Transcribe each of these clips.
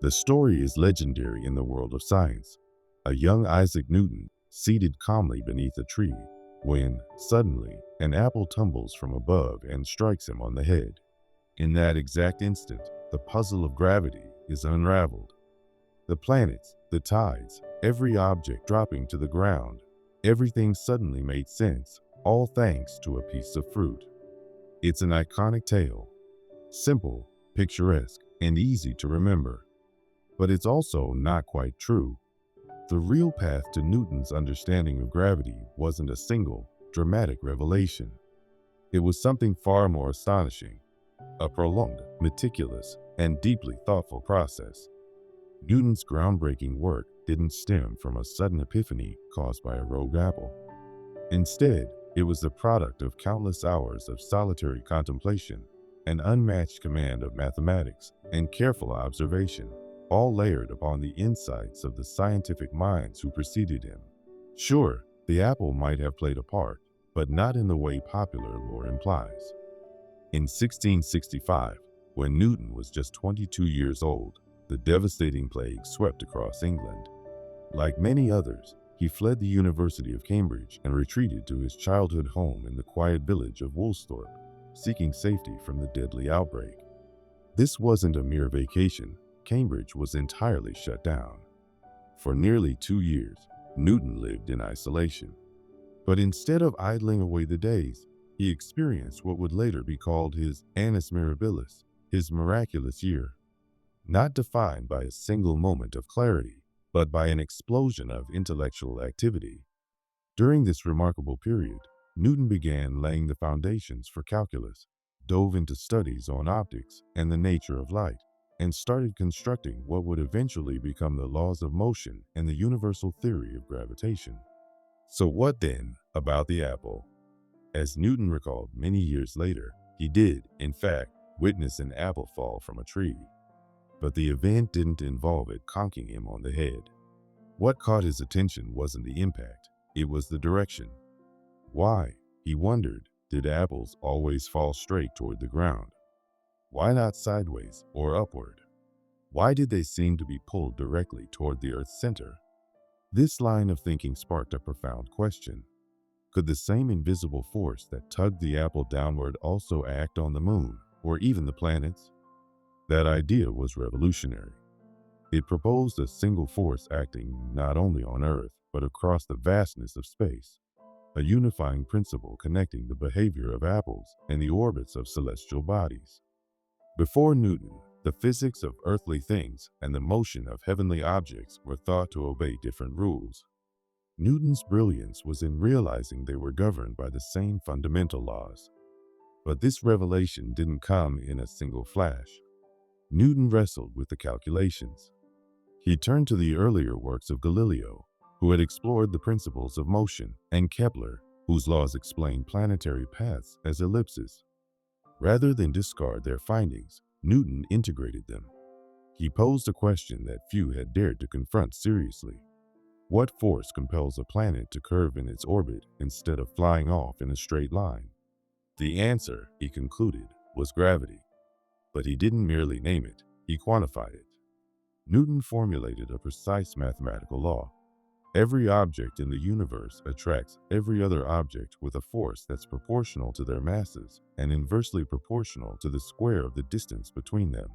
The story is legendary in the world of science. A young Isaac Newton, seated calmly beneath a tree, when, suddenly, an apple tumbles from above and strikes him on the head. In that exact instant, the puzzle of gravity is unraveled. The planets, the tides, every object dropping to the ground, everything suddenly made sense, all thanks to a piece of fruit. It's an iconic tale, simple, picturesque, and easy to remember. But it's also not quite true. The real path to Newton's understanding of gravity wasn't a single, dramatic revelation. It was something far more astonishing, a prolonged, meticulous, and deeply thoughtful process. Newton's groundbreaking work didn't stem from a sudden epiphany caused by a rogue apple. Instead, it was the product of countless hours of solitary contemplation, an unmatched command of mathematics, and careful observation, all layered upon the insights of the scientific minds who preceded him. Sure, the apple might have played a part, but not in the way popular lore implies. In 1665, when Newton was just 22 years old, the devastating plague swept across England. Like many others, he fled the University of Cambridge and retreated to his childhood home in the quiet village of Woolsthorpe, seeking safety from the deadly outbreak. This wasn't a mere vacation. Cambridge was entirely shut down. For nearly 2 years, Newton lived in isolation. But instead of idling away the days, he experienced what would later be called his annus mirabilis, his miraculous year. Not defined by a single moment of clarity, but by an explosion of intellectual activity. During this remarkable period, Newton began laying the foundations for calculus, dove into studies on optics and the nature of light, and started constructing what would eventually become the laws of motion and the universal theory of gravitation. So what then about the apple? As Newton recalled many years later, he did, in fact, witness an apple fall from a tree. But the event didn't involve it conking him on the head. What caught his attention wasn't the impact, it was the direction. Why, he wondered, did apples always fall straight toward the ground? Why not sideways or upward? Why did they seem to be pulled directly toward the Earth's center? This line of thinking sparked a profound question. Could the same invisible force that tugged the apple downward also act on the moon, or even the planets? That idea was revolutionary. It proposed a single force acting not only on Earth, but across the vastness of space, a unifying principle connecting the behavior of apples and the orbits of celestial bodies. Before Newton, the physics of earthly things and the motion of heavenly objects were thought to obey different rules. Newton's brilliance was in realizing they were governed by the same fundamental laws. But this revelation didn't come in a single flash. Newton wrestled with the calculations. He turned to the earlier works of Galileo, who had explored the principles of motion, and Kepler, whose laws explained planetary paths as ellipses. Rather than discard their findings, Newton integrated them. He posed a question that few had dared to confront seriously. What force compels a planet to curve in its orbit instead of flying off in a straight line? The answer, he concluded, was gravity. But he didn't merely name it, he quantified it. Newton formulated a precise mathematical law. Every object in the universe attracts every other object with a force that's proportional to their masses and inversely proportional to the square of the distance between them.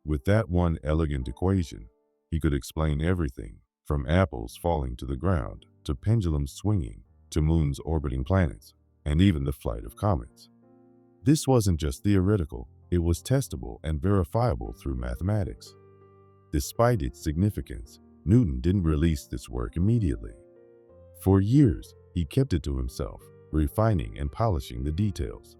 With that one elegant equation, he could explain everything, from apples falling to the ground, to pendulums swinging, to moons orbiting planets, and even the flight of comets. This wasn't just theoretical, it was testable and verifiable through mathematics. Despite its significance, Newton didn't release this work immediately. For years, he kept it to himself, refining and polishing the details.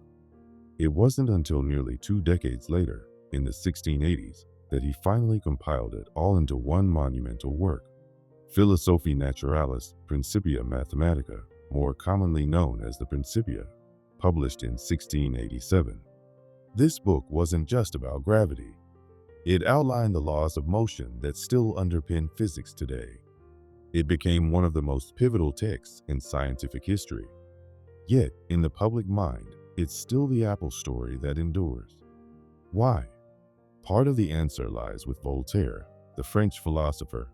It wasn't until nearly 2 decades later, in the 1680s, that he finally compiled it all into one monumental work, Philosophiae Naturalis Principia Mathematica, more commonly known as the Principia, published in 1687. This book wasn't just about gravity. It outlined the laws of motion that still underpin physics today. It became one of the most pivotal texts in scientific history. Yet, in the public mind, it's still the apple story that endures. Why? Part of the answer lies with Voltaire, the French philosopher.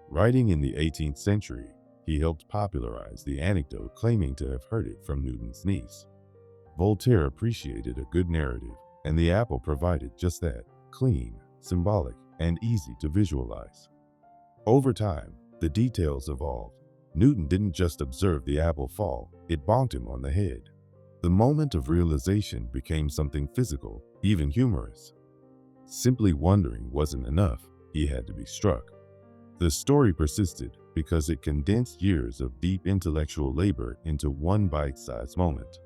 Writing in the 18th century, he helped popularize the anecdote claiming to have heard it from Newton's niece. Voltaire appreciated a good narrative, and the apple provided just that: clean, symbolic, and easy to visualize. Over time, the details evolved. Newton didn't just observe the apple fall, it bonked him on the head. The moment of realization became something physical, even humorous. Simply wondering wasn't enough, he had to be struck. The story persisted because it condensed years of deep intellectual labor into one bite-sized moment.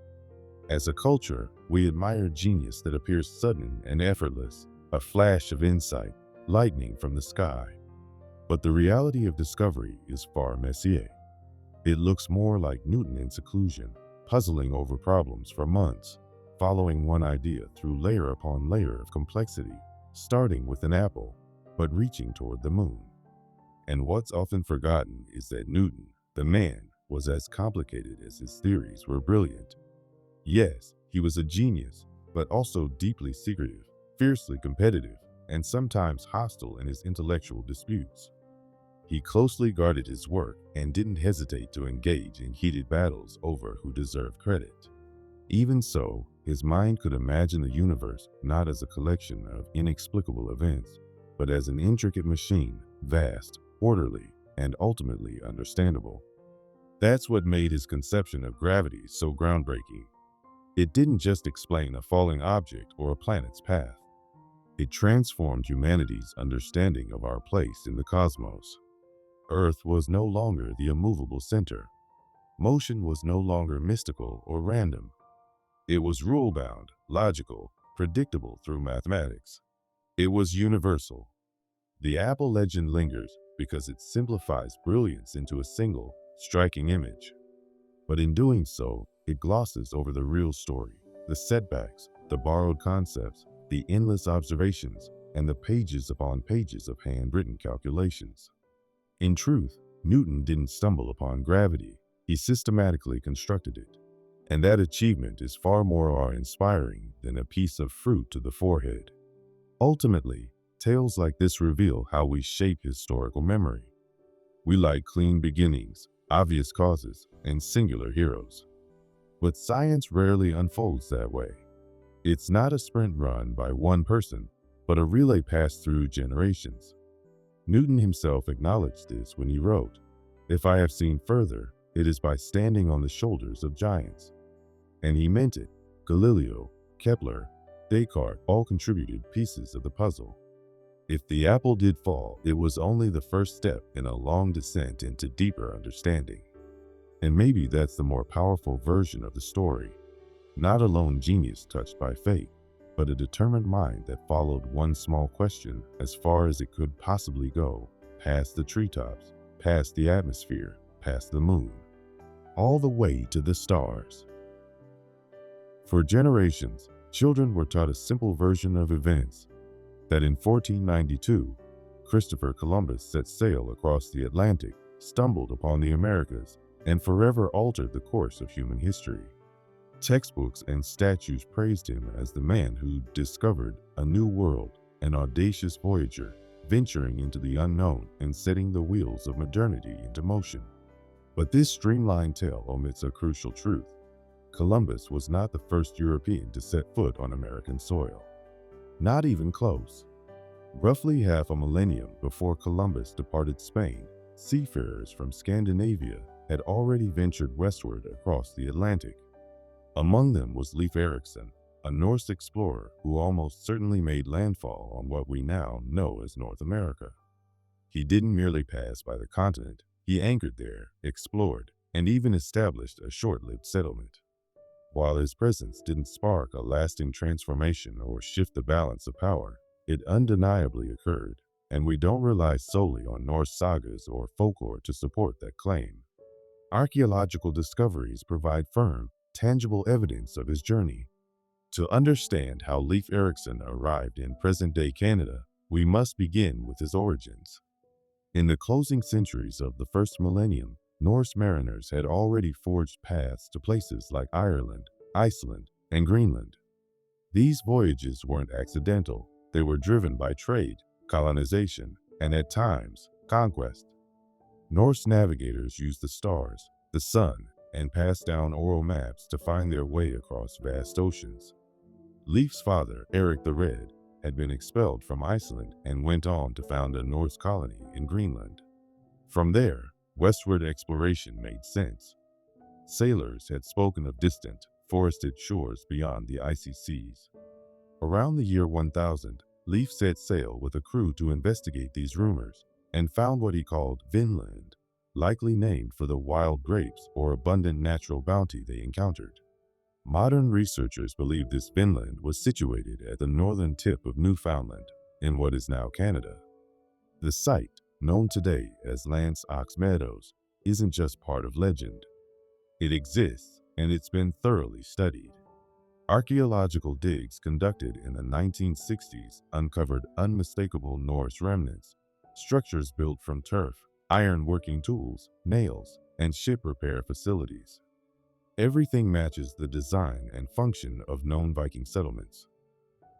As a culture, we admire genius that appears sudden and effortless, a flash of insight, lightning from the sky. But the reality of discovery is far messier. It looks more like Newton in seclusion, puzzling over problems for months, following one idea through layer upon layer of complexity, starting with an apple, but reaching toward the moon. And what's often forgotten is that Newton, the man, was as complicated as his theories were brilliant. Yes, he was a genius, but also deeply secretive, fiercely competitive, and sometimes hostile in his intellectual disputes. He closely guarded his work and didn't hesitate to engage in heated battles over who deserved credit. Even so, his mind could imagine the universe not as a collection of inexplicable events, but as an intricate machine, vast, orderly, and ultimately understandable. That's what made his conception of gravity so groundbreaking. It didn't just explain a falling object or a planet's path. It transformed humanity's understanding of our place in the cosmos. Earth was no longer the immovable center. Motion was no longer mystical or random. It was rule-bound, logical, predictable through mathematics. It was universal. The apple legend lingers because it simplifies brilliance into a single, striking image. But in doing so, it glosses over the real story, the setbacks, the borrowed concepts, the endless observations, and the pages upon pages of handwritten calculations. In truth, Newton didn't stumble upon gravity, he systematically constructed it. And that achievement is far more awe-inspiring than a piece of fruit to the forehead. Ultimately, tales like this reveal how we shape historical memory. We like clean beginnings, obvious causes, and singular heroes. But science rarely unfolds that way. It's not a sprint run by one person, but a relay passed through generations. Newton himself acknowledged this when he wrote, "If I have seen further, it is by standing on the shoulders of giants." And he meant it. Galileo, Kepler, Descartes all contributed pieces of the puzzle. If the apple did fall, it was only the first step in a long descent into deeper understanding. And maybe that's the more powerful version of the story. Not a lone genius touched by fate, but a determined mind that followed one small question as far as it could possibly go, past the treetops, past the atmosphere, past the moon, all the way to the stars. For generations, children were taught a simple version of events: that in 1492, Christopher Columbus set sail across the Atlantic, stumbled upon the Americas, and forever altered the course of human history. Textbooks and statues praised him as the man who discovered a new world, an audacious voyager, venturing into the unknown and setting the wheels of modernity into motion. But this streamlined tale omits a crucial truth. Columbus was not the first European to set foot on American soil. Not even close. Roughly half a millennium before Columbus departed Spain, seafarers from Scandinavia had already ventured westward across the Atlantic. Among them was Leif Erikson, a Norse explorer who almost certainly made landfall on what we now know as North America. He didn't merely pass by the continent, he anchored there, explored, and even established a short-lived settlement. While his presence didn't spark a lasting transformation or shift the balance of power, it undeniably occurred, and we don't rely solely on Norse sagas or folklore to support that claim. Archaeological discoveries provide firm, tangible evidence of his journey. To understand how Leif Erikson arrived in present-day Canada, we must begin with his origins. In the closing centuries of the first millennium, Norse mariners had already forged paths to places like Ireland, Iceland, and Greenland. These voyages weren't accidental. They were driven by trade, colonization, and at times, conquest. Norse navigators used the stars, the sun, and passed down oral maps to find their way across vast oceans. Leif's father, Eric the Red, had been expelled from Iceland and went on to found a Norse colony in Greenland. From there, westward exploration made sense. Sailors had spoken of distant, forested shores beyond the icy seas. Around the year 1000, Leif set sail with a crew to investigate these rumors and found what he called Vinland, likely named for the wild grapes or abundant natural bounty they encountered. Modern researchers believe this Vinland was situated at the northern tip of Newfoundland, in what is now Canada. The site, known today as Lance Ox Meadows, isn't just part of legend. It exists, and it's been thoroughly studied. Archaeological digs conducted in the 1960s uncovered unmistakable Norse remnants, structures built from turf, iron working tools, nails, and ship repair facilities. Everything matches the design and function of known Viking settlements.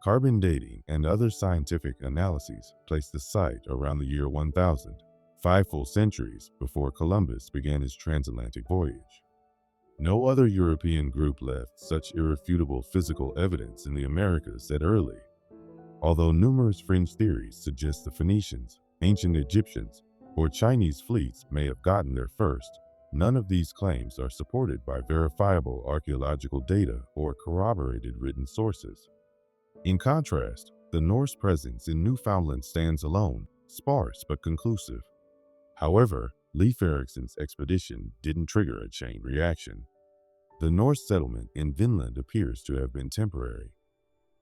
Carbon dating and other scientific analyses place the site around the year 1000, 5 full centuries before Columbus began his transatlantic voyage. No other European group left such irrefutable physical evidence in the Americas that early. Although numerous fringe theories suggest the Phoenicians, ancient Egyptians, or Chinese fleets may have gotten there first, none of these claims are supported by verifiable archaeological data or corroborated written sources. In contrast, the Norse presence in Newfoundland stands alone, sparse but conclusive. However, Leif Erikson's expedition didn't trigger a chain reaction. The Norse settlement in Vinland appears to have been temporary.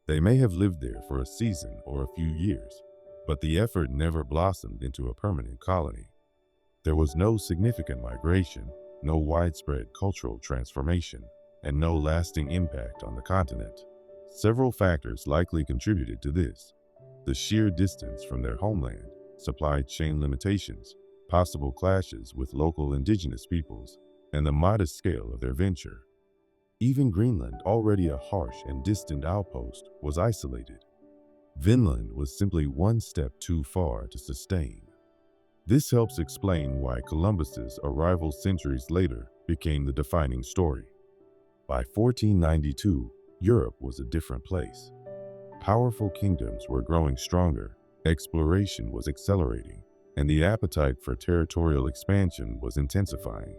They may have lived there for a season or a few years, but the effort never blossomed into a permanent colony. There was no significant migration, no widespread cultural transformation, and no lasting impact on the continent. Several factors likely contributed to this: the sheer distance from their homeland, supply chain limitations, possible clashes with local indigenous peoples, and the modest scale of their venture. Even Greenland, already a harsh and distant outpost, was isolated. Vinland was simply one step too far to sustain. This helps explain why Columbus's arrival centuries later became the defining story. By 1492, Europe was a different place. Powerful kingdoms were growing stronger, exploration was accelerating, and the appetite for territorial expansion was intensifying.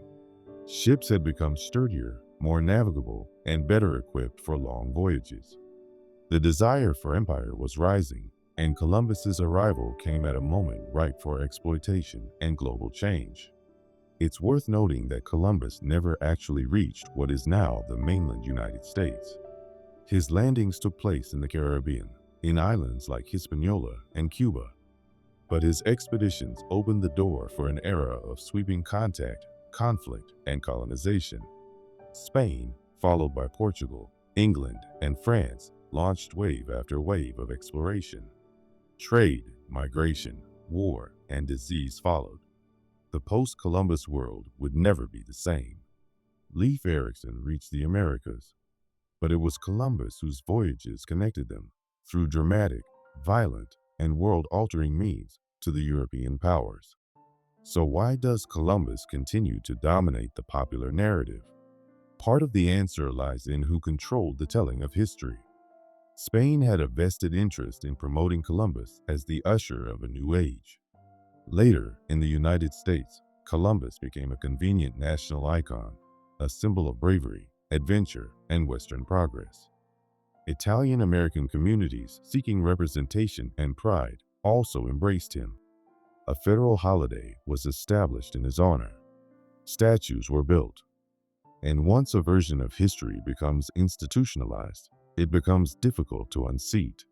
Ships had become sturdier, more navigable, and better equipped for long voyages. The desire for empire was rising, and Columbus's arrival came at a moment ripe for exploitation and global change. It's worth noting that Columbus never actually reached what is now the mainland United States. His landings took place in the Caribbean, in islands like Hispaniola and Cuba. But his expeditions opened the door for an era of sweeping contact, conflict, and colonization. Spain, followed by Portugal, England, and France, launched wave after wave of exploration. Trade, migration, war, and disease followed. The post-Columbus world would never be the same. Leif Erikson reached the Americas, but it was Columbus whose voyages connected them, through dramatic, violent, and world-altering means, to the European powers. So why does Columbus continue to dominate the popular narrative? Part of the answer lies in who controlled the telling of history. Spain had a vested interest in promoting Columbus as the usher of a new age. Later, in the United States, Columbus became a convenient national icon, a symbol of bravery, adventure, and Western progress. Italian-American communities seeking representation and pride also embraced him. A federal holiday was established in his honor. Statues were built. And once a version of history becomes institutionalized, it becomes difficult to unseat.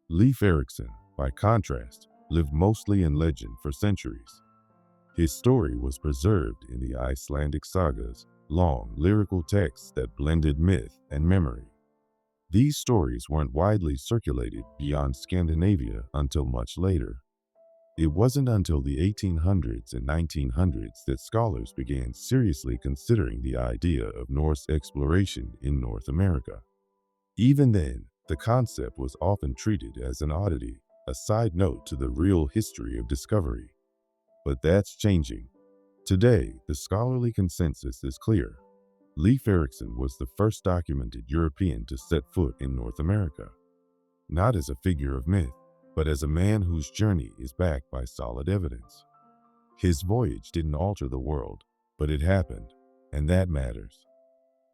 Leif Erikson, by contrast, lived mostly in legend for centuries. His story was preserved in the Icelandic sagas, long lyrical texts that blended myth and memory. These stories weren't widely circulated beyond Scandinavia until much later. It wasn't until the 1800s and 1900s that scholars began seriously considering the idea of Norse exploration in North America. Even then, The concept was often treated as an oddity, a side note to the real history of discovery. But that's changing. Today, the scholarly consensus is clear. Leif Erikson was the first documented European to set foot in North America, not as a figure of myth, but as a man whose journey is backed by solid evidence. His voyage didn't alter the world, but it happened, and that matters.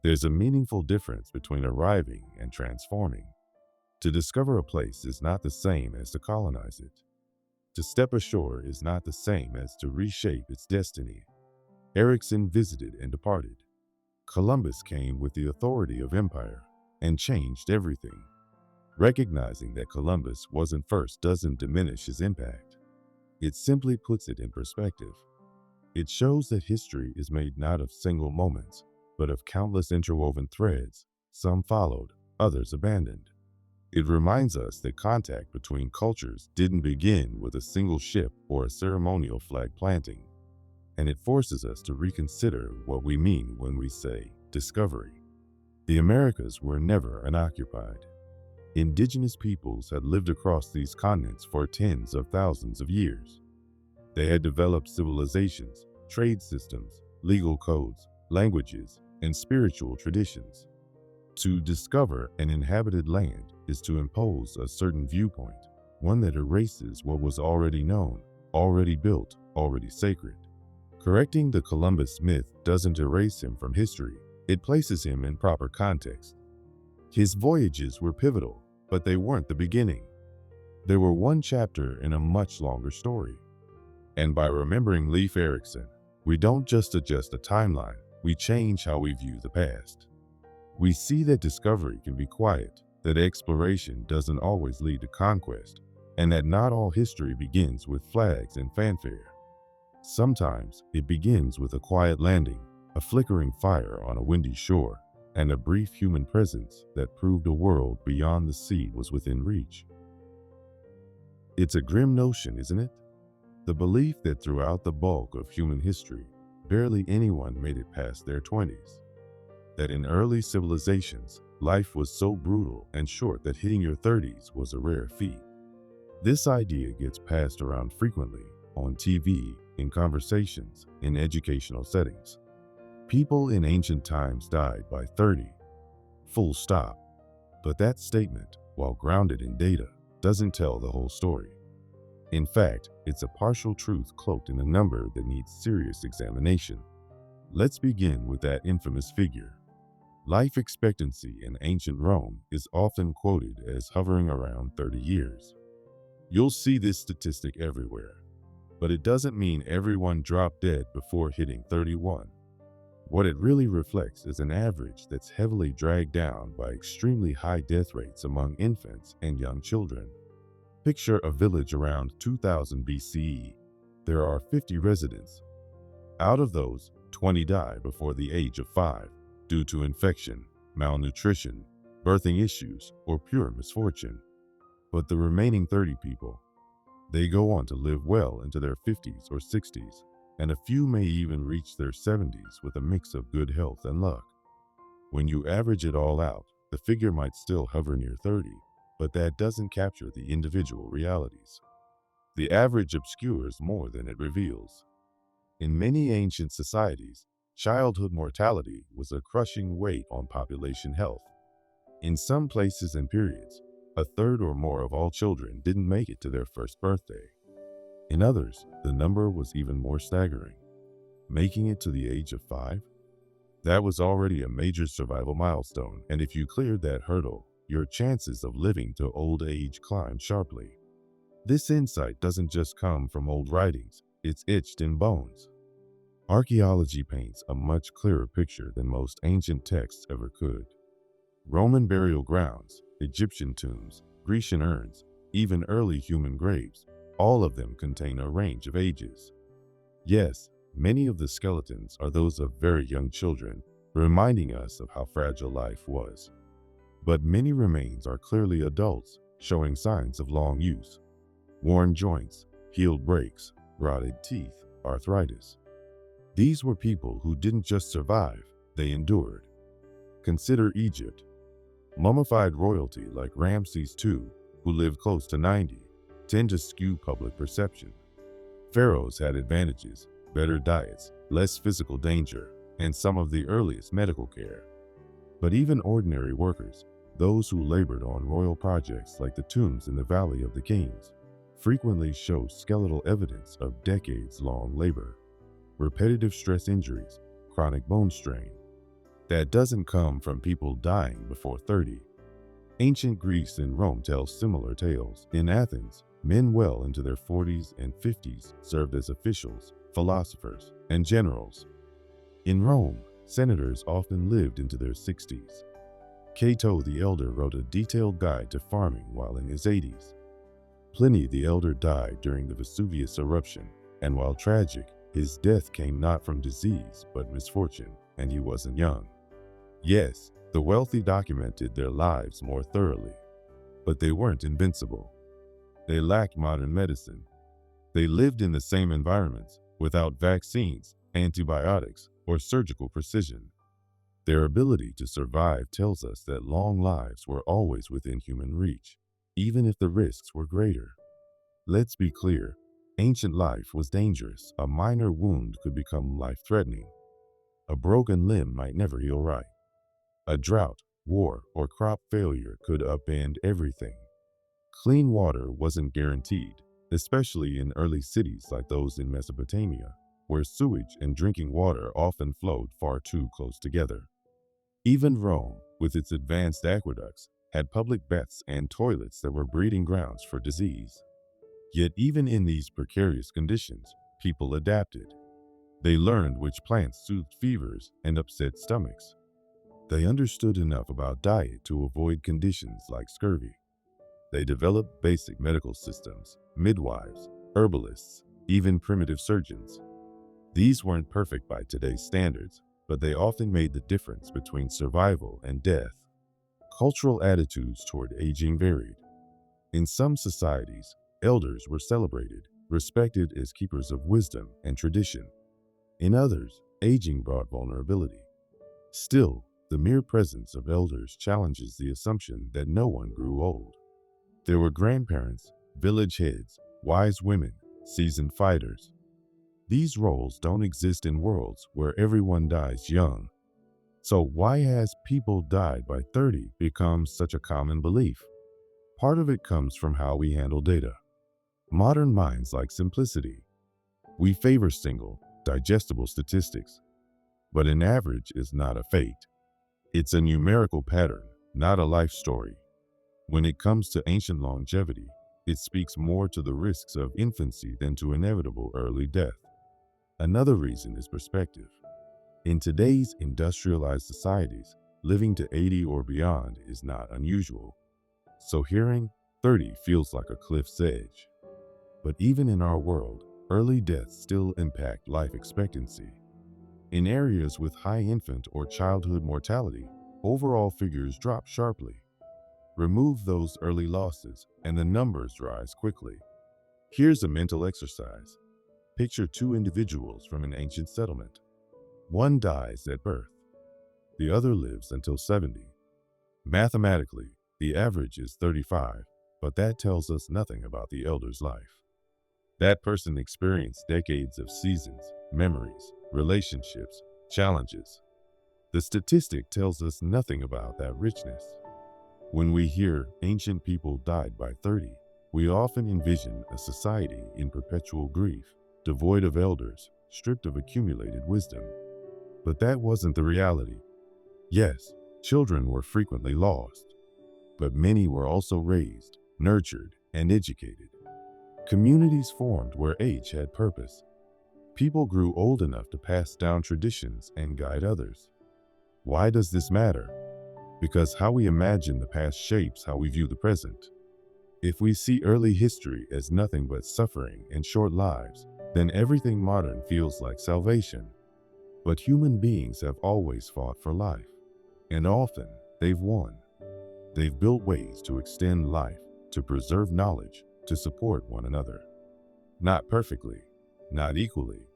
There's a meaningful difference between arriving and transforming. To discover a place is not the same as to colonize it. To step ashore is not the same as to reshape its destiny. Erikson visited and departed. Columbus came with the authority of empire and changed everything. Recognizing that Columbus wasn't first doesn't diminish his impact. It simply puts it in perspective. It shows that history is made not of single moments, but of countless interwoven threads. Some followed, others abandoned. It reminds us that contact between cultures didn't begin with a single ship or a ceremonial flag planting. And it forces us to reconsider what we mean when we say discovery. The Americas were never unoccupied. Indigenous peoples had lived across these continents for tens of thousands of years. They had developed civilizations, trade systems, legal codes, languages, and spiritual traditions. To discover an inhabited land is to impose a certain viewpoint, one that erases what was already known, already built, already sacred. Correcting the Columbus myth doesn't erase him from history, it places him in proper context. His voyages were pivotal, but they weren't the beginning. They were one chapter in a much longer story. And by remembering Leif Erikson, we don't just adjust a timeline, we change how we view the past. We see that discovery can be quiet, that exploration doesn't always lead to conquest, and that not all history begins with flags and fanfare. Sometimes it begins with a quiet landing, a flickering fire on a windy shore, and a brief human presence that proved a world beyond the sea was within reach. It's a grim notion, isn't it? The belief that throughout the bulk of human history, barely anyone made it past their 20s. That in early civilizations, life was so brutal and short that hitting your 30s was a rare feat. This idea gets passed around frequently, on TV, in conversations, in educational settings. People in ancient times died by 30. Full stop. But that statement, while grounded in data, doesn't tell the whole story. In fact, it's a partial truth cloaked in a number that needs serious examination. Let's begin with that infamous figure. Life expectancy in ancient Rome is often quoted as hovering around 30 years. You'll see this statistic everywhere, but it doesn't mean everyone dropped dead before hitting 31. What it really reflects is an average that's heavily dragged down by extremely high death rates among infants and young children. Picture a village around 2000 BCE. There are 50 residents. Out of those, 20 die before the age of 5 due to infection, malnutrition, birthing issues, or pure misfortune. But the remaining 30 people, they go on to live well into their 50s or 60s, and a few may even reach their 70s with a mix of good health and luck. When you average it all out, the figure might still hover near 30, but that doesn't capture the individual realities. The average obscures more than it reveals. In many ancient societies, childhood mortality was a crushing weight on population health. In some places and periods, a third or more of all children didn't make it to their first birthday. In others, the number was even more staggering. Making it to the age of 5? That was already a major survival milestone, and if you cleared that hurdle, your chances of living to old age climbed sharply. This insight doesn't just come from old writings, it's etched in bones. Archaeology paints a much clearer picture than most ancient texts ever could. Roman burial grounds, Egyptian tombs, Grecian urns, even early human graves, all of them contain a range of ages. Yes, many of the skeletons are those of very young children, reminding us of how fragile life was. But many remains are clearly adults, showing signs of long use. Worn joints, healed breaks, rotted teeth, arthritis. These were people who didn't just survive, they endured. Consider Egypt. Mummified royalty like Ramses II, who lived close to 90, tend to skew public perception. Pharaohs had advantages, better diets, less physical danger, and some of the earliest medical care. But even ordinary workers, those who labored on royal projects like the tombs in the Valley of the Kings, frequently show skeletal evidence of decades-long labor, repetitive stress injuries, chronic bone strain. That doesn't come from people dying before 30. Ancient Greece and Rome tell similar tales. In Athens, men well into their 40s and 50s served as officials, philosophers, and generals. In Rome, senators often lived into their 60s. Cato the Elder wrote a detailed guide to farming while in his 80s. Pliny the Elder died during the Vesuvius eruption, and while tragic, his death came not from disease but misfortune, and he wasn't young. Yes, the wealthy documented their lives more thoroughly, but they weren't invincible. They lacked modern medicine. They lived in the same environments without vaccines, antibiotics, or surgical precision. Their ability to survive tells us that long lives were always within human reach, even if the risks were greater. Let's be clear, ancient life was dangerous. A minor wound could become life-threatening. A broken limb might never heal right. A drought, war, or crop failure could upend everything. Clean water wasn't guaranteed, especially in early cities like those in Mesopotamia, where sewage and drinking water often flowed far too close together. Even Rome, with its advanced aqueducts, had public baths and toilets that were breeding grounds for disease. Yet even in these precarious conditions, people adapted. They learned which plants soothed fevers and upset stomachs. They understood enough about diet to avoid conditions like scurvy. They developed basic medical systems, midwives, herbalists, even primitive surgeons. These weren't perfect by today's standards, but they often made the difference between survival and death. Cultural attitudes toward aging varied. In some societies, elders were celebrated, respected as keepers of wisdom and tradition. In others, aging brought vulnerability. Still, the mere presence of elders challenges the assumption that no one grew old. There were grandparents, village heads, wise women, seasoned fighters. These roles don't exist in worlds where everyone dies young. So why has people died by 30 become such a common belief? Part of it comes from how we handle data. Modern minds like simplicity. We favor single, digestible statistics. But an average is not a fate. It's a numerical pattern, not a life story. When it comes to ancient longevity, it speaks more to the risks of infancy than to inevitable early death. Another reason is perspective. In today's industrialized societies, living to 80 or beyond is not unusual. So hearing 30 feels like a cliff's edge. But even in our world, early deaths still impact life expectancy. In areas with high infant or childhood mortality, overall figures drop sharply. Remove those early losses, and the numbers rise quickly. Here's a mental exercise. Picture two individuals from an ancient settlement. One dies at birth. The other lives until 70. Mathematically, the average is 35, but that tells us nothing about the elder's life. That person experienced decades of seasons, memories, relationships, challenges. The statistic tells us nothing about that richness. When we hear ancient people died by 30, we often envision a society in perpetual grief, devoid of elders, stripped of accumulated wisdom. But that wasn't the reality. Yes, children were frequently lost, but many were also raised, nurtured, and educated. Communities formed where age had purpose. People grew old enough to pass down traditions and guide others. Why does this matter? Because how we imagine the past shapes how we view the present. If we see early history as nothing but suffering and short lives, then everything modern feels like salvation. But human beings have always fought for life, and often they've won. They've built ways to extend life, to preserve knowledge, to support one another. Not perfectly, not equally,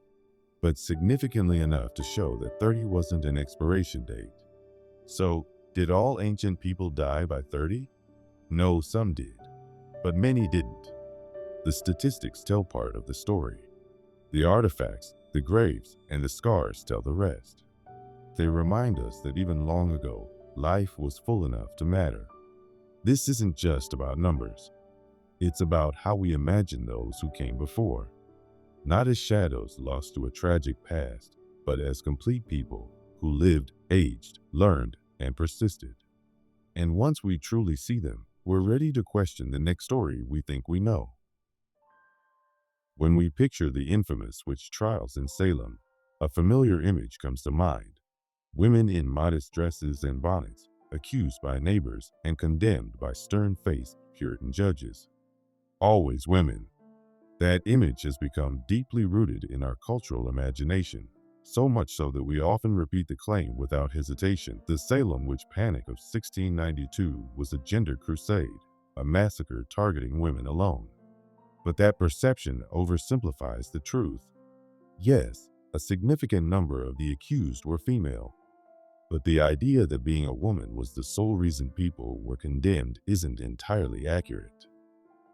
but significantly enough to show that 30 wasn't an expiration date. So, Did all ancient people die by 30? No, some did, but many didn't. The statistics tell part of the story. The artifacts, the graves, and the scars tell the rest. They remind us that even long ago, life was full enough to matter. This isn't just about numbers. It's about how we imagine those who came before. Not as shadows lost to a tragic past, but as complete people who lived, aged, learned, and persisted. And once we truly see them, we're ready to question the next story we think we know. When we picture the infamous witch trials in Salem, a familiar image comes to mind. Women in modest dresses and bonnets, accused by neighbors and condemned by stern-faced Puritan judges. Always women. That image has become deeply rooted in our cultural imagination, so much so that we often repeat the claim without hesitation. The Salem witch panic of 1692 was a gender crusade, a massacre targeting women alone. But that perception oversimplifies the truth. Yes, a significant number of the accused were female, but the idea that being a woman was the sole reason people were condemned isn't entirely accurate.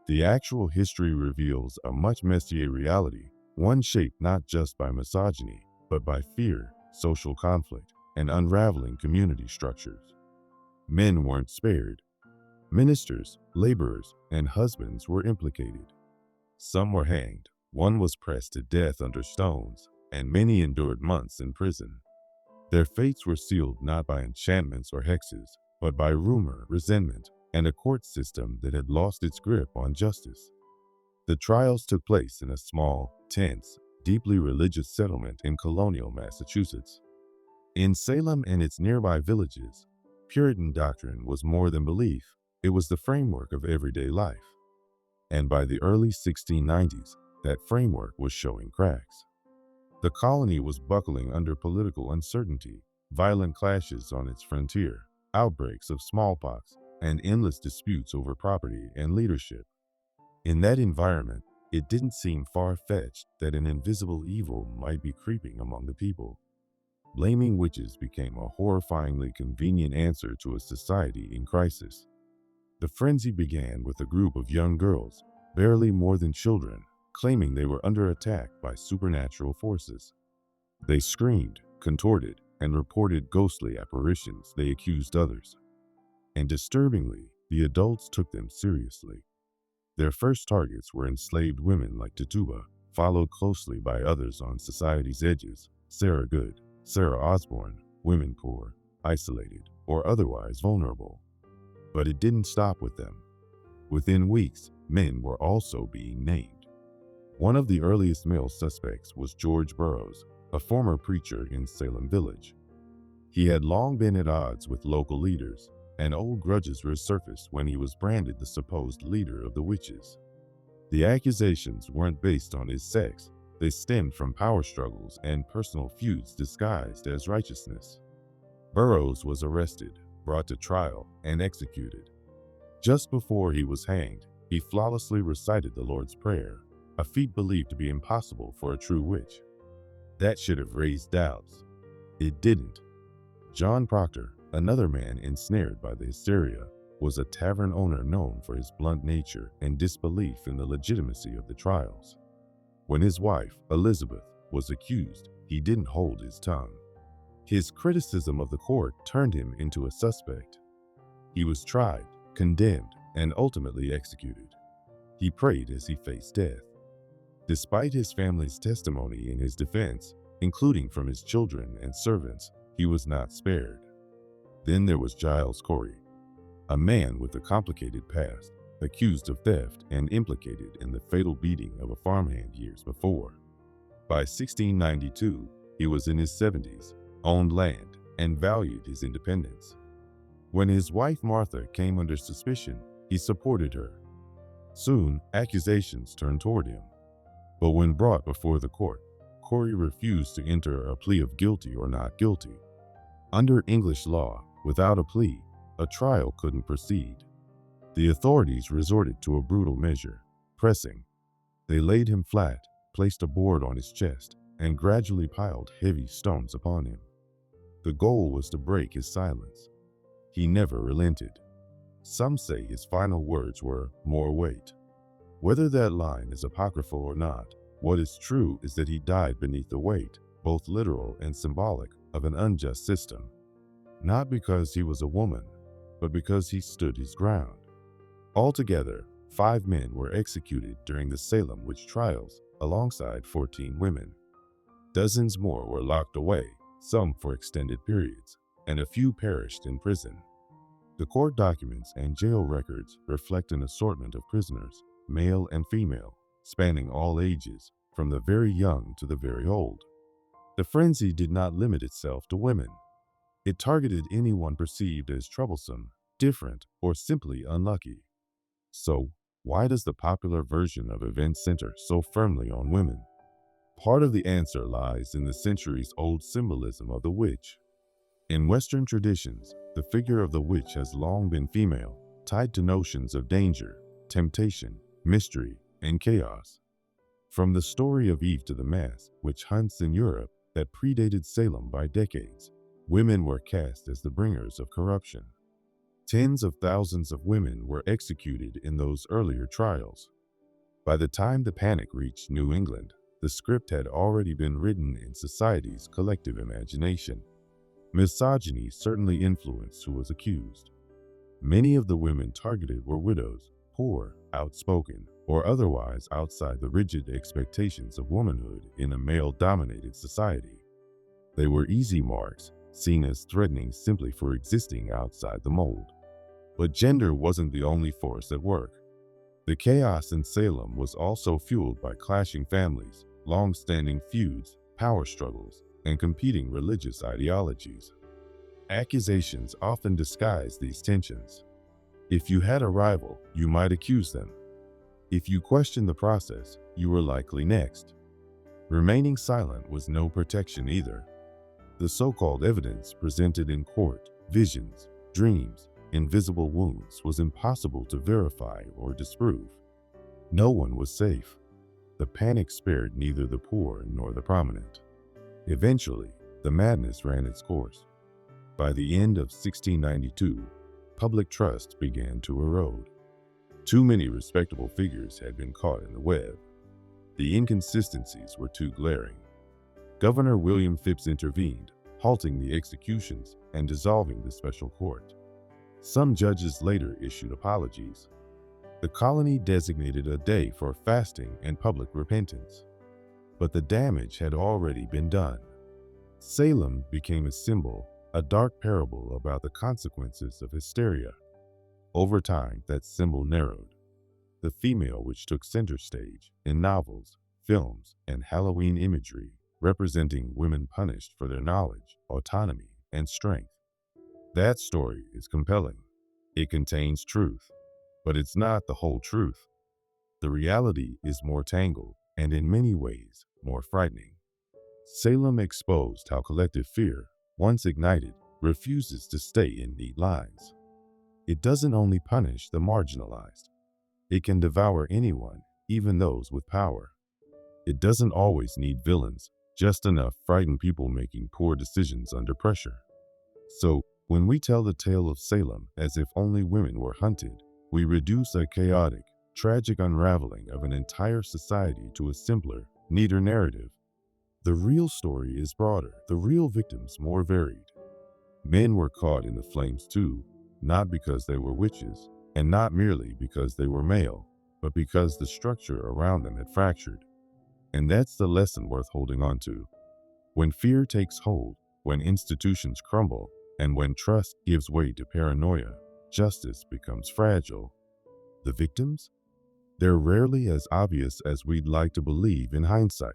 The actual history reveals a much messier reality, one shaped not just by misogyny, but by fear, social conflict, and unraveling community structures. Men weren't spared. Ministers, laborers, and husbands were implicated. Some were hanged, one was pressed to death under stones, and many endured months in prison. Their fates were sealed not by enchantments or hexes, but by rumor, resentment, and a court system that had lost its grip on justice. The trials took place in a small, tense, deeply religious settlement in colonial Massachusetts. In Salem and its nearby villages, Puritan doctrine was more than belief, it was the framework of everyday life. And by the early 1690s, that framework was showing cracks. The colony was buckling under political uncertainty, violent clashes on its frontier, outbreaks of smallpox, and endless disputes over property and leadership. In that environment, it didn't seem far-fetched that an invisible evil might be creeping among the people. Blaming witches became a horrifyingly convenient answer to a society in crisis. The frenzy began with a group of young girls, barely more than children, claiming they were under attack by supernatural forces. They screamed, contorted, and reported ghostly apparitions. They accused others. And disturbingly, the adults took them seriously. Their first targets were enslaved women like Tituba, followed closely by others on society's edges: Sarah Good, Sarah Osborne, women poor, isolated, or otherwise vulnerable. But it didn't stop with them. Within weeks, men were also being named. One of the earliest male suspects was George Burroughs, a former preacher in Salem Village. He had long been at odds with local leaders, and old grudges resurfaced when he was branded the supposed leader of the witches. The accusations weren't based on his sex, they stemmed from power struggles and personal feuds disguised as righteousness. Burroughs was arrested, brought to trial, and executed. Just before he was hanged, he flawlessly recited the Lord's Prayer, a feat believed to be impossible for a true witch. That should have raised doubts. It didn't. John Proctor, another man ensnared by the hysteria, was a tavern owner known for his blunt nature and disbelief in the legitimacy of the trials. When his wife, Elizabeth, was accused, he didn't hold his tongue. His criticism of the court turned him into a suspect. He was tried, condemned, and ultimately executed. He prayed as he faced death. Despite his family's testimony in his defense, including from his children and servants, he was not spared. Then there was Giles Corey, a man with a complicated past, accused of theft and implicated in the fatal beating of a farmhand years before. By 1692, he was in his 70s, owned land, and valued his independence. When his wife Martha came under suspicion, he supported her. Soon, accusations turned toward him. But when brought before the court, Corey refused to enter a plea of guilty or not guilty. Under English law, without a plea, a trial couldn't proceed. The authorities resorted to a brutal measure: pressing. They laid him flat, placed a board on his chest, and gradually piled heavy stones upon him. The goal was to break his silence. he never relented. Some say his final words were, "More weight." Whether that line is apocryphal or not, what is true is that he died beneath the weight, both literal and symbolic, of an unjust system. Not because he was a woman, but because he stood his ground. Altogether, 5 men were executed during the Salem witch trials, alongside 14 women. Dozens more were locked away, some for extended periods, and a few perished in prison. The court documents and jail records reflect an assortment of prisoners, male and female, spanning all ages, from the very young to the very old. The frenzy did not limit itself to women. It targeted anyone perceived as troublesome, different, or simply unlucky. So, why does the popular version of events center so firmly on women? Part of the answer lies in the centuries-old symbolism of the witch. In Western traditions, the figure of the witch has long been female, tied to notions of danger, temptation, mystery, and chaos. From the story of Eve to the mass witch hunts in Europe that predated Salem by decades, women were cast as the bringers of corruption. Tens of thousands of women were executed in those earlier trials. By the time the panic reached New England, the script had already been written in society's collective imagination. Misogyny certainly influenced who was accused. Many of the women targeted were widows, poor, outspoken, or otherwise outside the rigid expectations of womanhood in a male-dominated society. They were easy marks, seen as threatening simply for existing outside the mold. But gender wasn't the only force at work. The chaos in Salem was also fueled by clashing families, long-standing feuds, power struggles, and competing religious ideologies. Accusations often disguised these tensions. If you had a rival, you might accuse them. If you questioned the process, you were likely next. Remaining silent was no protection either. The so-called evidence presented in court, visions, dreams, invisible wounds, was impossible to verify or disprove. No one was safe. The panic spared neither the poor nor the prominent. Eventually, the madness ran its course. By the end of 1692, public trust began to erode. Too many respectable figures had been caught in the web. The inconsistencies were too glaring. Governor William Phips intervened, halting the executions and dissolving the special court. Some judges later issued apologies. The colony designated a day for fasting and public repentance. But the damage had already been done. Salem became a symbol, a dark parable about the consequences of hysteria. Over time, that symbol narrowed. The female witch took center stage in novels, films, and Halloween imagery, representing women punished for their knowledge, autonomy, and strength. That story is compelling. It contains truth, but it's not the whole truth. The reality is more tangled and in many ways more frightening. Salem exposed how collective fear, once ignited, refuses to stay in neat lines. It doesn't only punish the marginalized. It can devour anyone, even those with power. It doesn't always need villains, just enough frightened people making poor decisions under pressure. So, when we tell the tale of Salem as if only women were hunted, we reduce a chaotic, tragic unraveling of an entire society to a simpler, neater narrative. The real story is broader, the real victims more varied. Men were caught in the flames too, not because they were witches, and not merely because they were male, but because the structure around them had fractured. And that's the lesson worth holding on to. When fear takes hold, when institutions crumble, and when trust gives way to paranoia, justice becomes fragile. The victims? They're rarely as obvious as we'd like to believe in hindsight.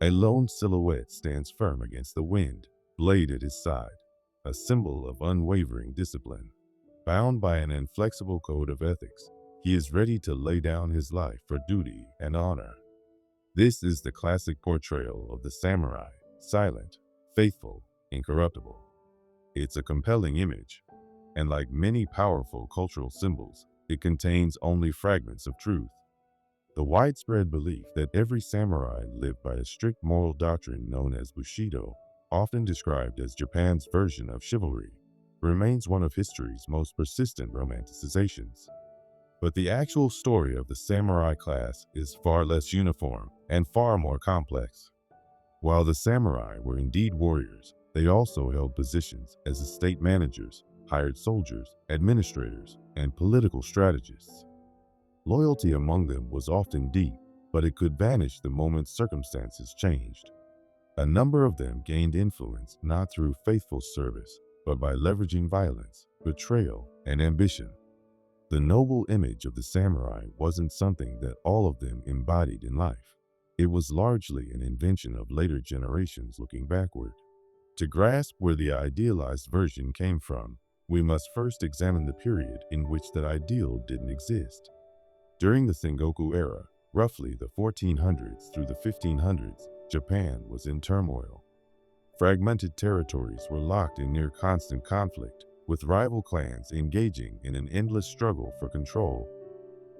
A lone silhouette stands firm against the wind, blade at his side, a symbol of unwavering discipline. Bound by an inflexible code of ethics, he is ready to lay down his life for duty and honor. This is the classic portrayal of the samurai, silent, faithful, incorruptible. It's a compelling image, and like many powerful cultural symbols, it contains only fragments of truth. The widespread belief that every samurai lived by a strict moral doctrine known as Bushido, often described as Japan's version of chivalry, remains one of history's most persistent romanticizations. But the actual story of the samurai class is far less uniform and far more complex. While the samurai were indeed warriors, they also held positions as estate managers, hired soldiers, administrators, and political strategists. Loyalty among them was often deep, but it could vanish the moment circumstances changed. A number of them gained influence not through faithful service, but by leveraging violence, betrayal, and ambition. The noble image of the samurai wasn't something that all of them embodied in life. It was largely an invention of later generations looking backward. To grasp where the idealized version came from, we must first examine the period in which that ideal didn't exist. During the Sengoku era, roughly the 1400s through the 1500s, Japan was in turmoil. Fragmented territories were locked in near constant conflict, with rival clans engaging in an endless struggle for control.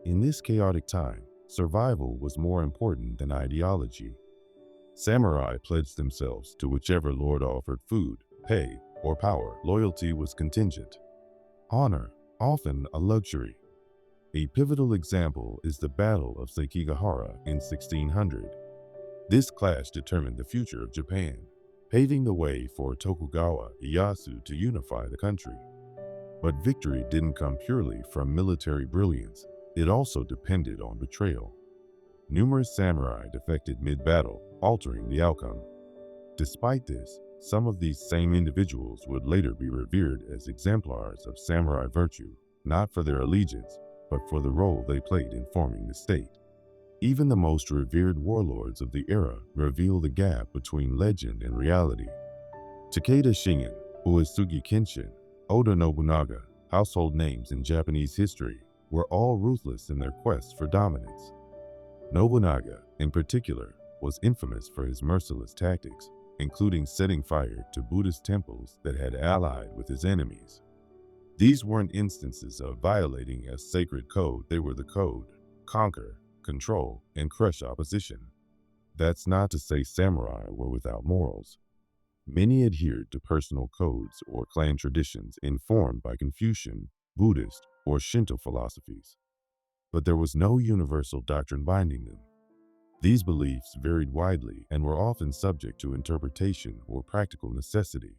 In this chaotic time, survival was more important than ideology. Samurai pledged themselves to whichever lord offered food, pay, or power. Loyalty was contingent. Honor, often a luxury. A pivotal example is the Battle of Sekigahara in 1600. This clash determined the future of Japan, paving the way for Tokugawa Ieyasu to unify the country. But victory didn't come purely from military brilliance. It also depended on betrayal. Numerous samurai defected mid-battle, altering the outcome. Despite this, some of these same individuals would later be revered as exemplars of samurai virtue, not for their allegiance, but for the role they played in forming the state. Even the most revered warlords of the era reveal the gap between legend and reality. Takeda Shingen, Uesugi Kenshin, Oda Nobunaga, household names in Japanese history, were all ruthless in their quest for dominance. Nobunaga, in particular, was infamous for his merciless tactics, including setting fire to Buddhist temples that had allied with his enemies. These weren't instances of violating a sacred code, they were the code: conquer, control, and crush opposition. That's not to say samurai were without morals. Many adhered to personal codes or clan traditions informed by Confucian, Buddhist, or Shinto philosophies. But there was no universal doctrine binding them. These beliefs varied widely and were often subject to interpretation or practical necessity.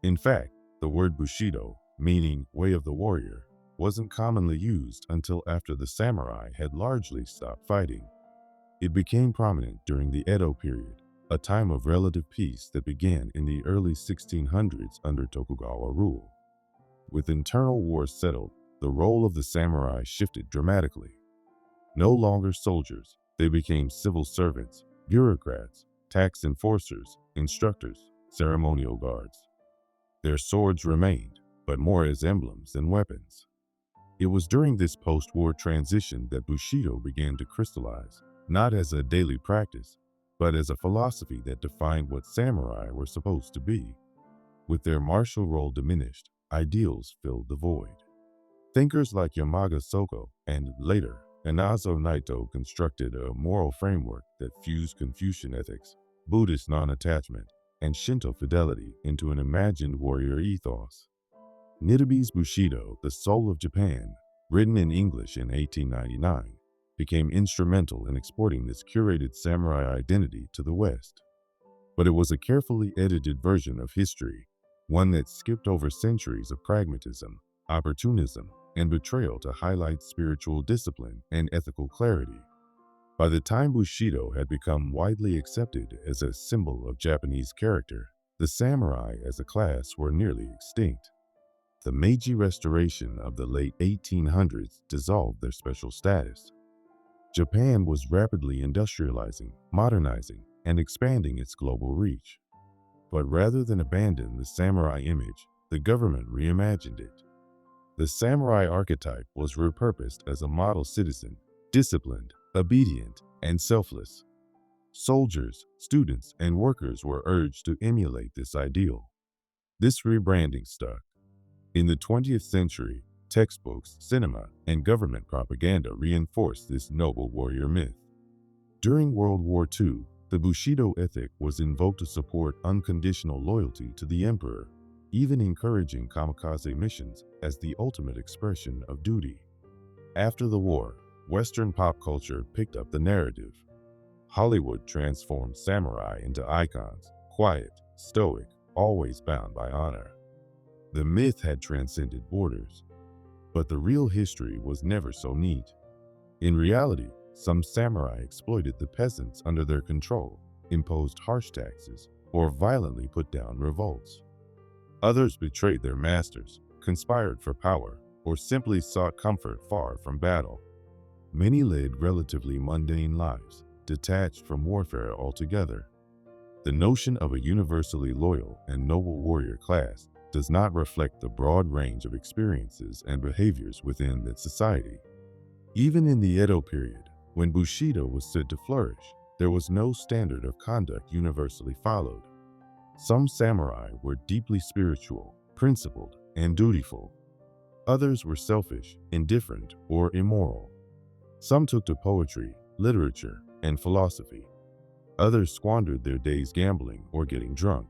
In fact, the word Bushido, meaning way of the warrior, wasn't commonly used until after the samurai had largely stopped fighting. It became prominent during the Edo period, a time of relative peace that began in the early 1600s under Tokugawa rule. With internal wars settled, the role of the samurai shifted dramatically. No longer soldiers, they became civil servants, bureaucrats, tax enforcers, instructors, ceremonial guards. Their swords remained, but more as emblems than weapons. It was during this post-war transition that Bushido began to crystallize, not as a daily practice, but as a philosophy that defined what samurai were supposed to be. With their martial role diminished, ideals filled the void. Thinkers like Yamaga Soko and, later, Inazo Naito constructed a moral framework that fused Confucian ethics, Buddhist non-attachment, and Shinto fidelity into an imagined warrior ethos. Nidabi's Bushido, The Soul of Japan, written in English in 1899, became instrumental in exporting this curated samurai identity to the West. But it was a carefully edited version of history, one that skipped over centuries of pragmatism, opportunism, and betrayal to highlight spiritual discipline and ethical clarity. By the time Bushido had become widely accepted as a symbol of Japanese character, the samurai as a class were nearly extinct. The Meiji Restoration of the late 1800s dissolved their special status. Japan was rapidly industrializing, modernizing, and expanding its global reach. But rather than abandon the samurai image, the government reimagined it. The samurai archetype was repurposed as a model citizen, disciplined, obedient, and selfless. Soldiers, students, and workers were urged to emulate this ideal. This rebranding stuck. In the 20th century, textbooks, cinema, and government propaganda reinforced this noble warrior myth. During World War II, the Bushido ethic was invoked to support unconditional loyalty to the emperor. even encouraging kamikaze missions as the ultimate expression of duty. After the war, Western pop culture picked up the narrative. Hollywood transformed samurai into icons, quiet, stoic, always bound by honor. The myth had transcended borders, but the real history was never so neat. In reality, some samurai exploited the peasants under their control, imposed harsh taxes, or violently put down revolts. Others betrayed their masters, conspired for power, or simply sought comfort far from battle. Many led relatively mundane lives, detached from warfare altogether. The notion of a universally loyal and noble warrior class does not reflect the broad range of experiences and behaviors within that society. Even in the Edo period, when Bushido was said to flourish, there was no standard of conduct universally followed. Some samurai were deeply spiritual, principled, and dutiful. Others were selfish, indifferent, or immoral. Some took to poetry, literature, and philosophy. Others squandered their days gambling or getting drunk.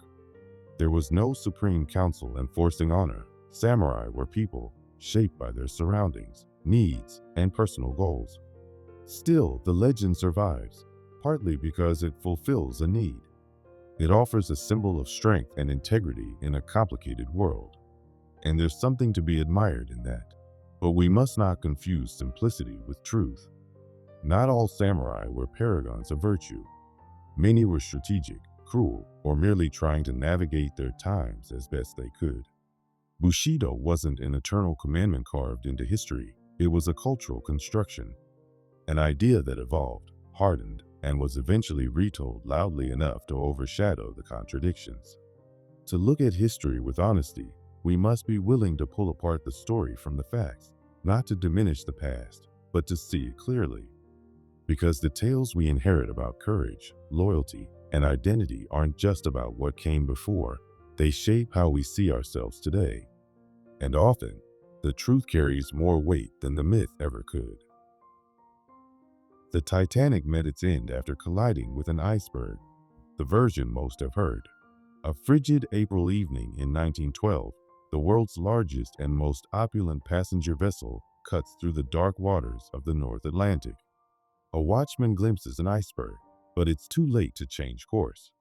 There was no supreme council enforcing honor. Samurai were people, shaped by their surroundings, needs, and personal goals. Still, the legend survives, partly because it fulfills a need. It offers a symbol of strength and integrity in a complicated world. And there's something to be admired in that. But we must not confuse simplicity with truth. Not all samurai were paragons of virtue. Many were strategic, cruel, or merely trying to navigate their times as best they could. Bushido wasn't an eternal commandment carved into history. It was a cultural construction, an idea that evolved, hardened, and was eventually retold loudly enough to overshadow the contradictions. To look at history with honesty, we must be willing to pull apart the story from the facts, not to diminish the past, but to see it clearly. Because the tales we inherit about courage, loyalty, and identity aren't just about what came before, they shape how we see ourselves today. And often, the truth carries more weight than the myth ever could. The Titanic met its end after colliding with an iceberg, the version most have heard. A frigid April evening in 1912, the world's largest and most opulent passenger vessel cuts through the dark waters of the North Atlantic. A watchman glimpses an iceberg, but it's too late to change course.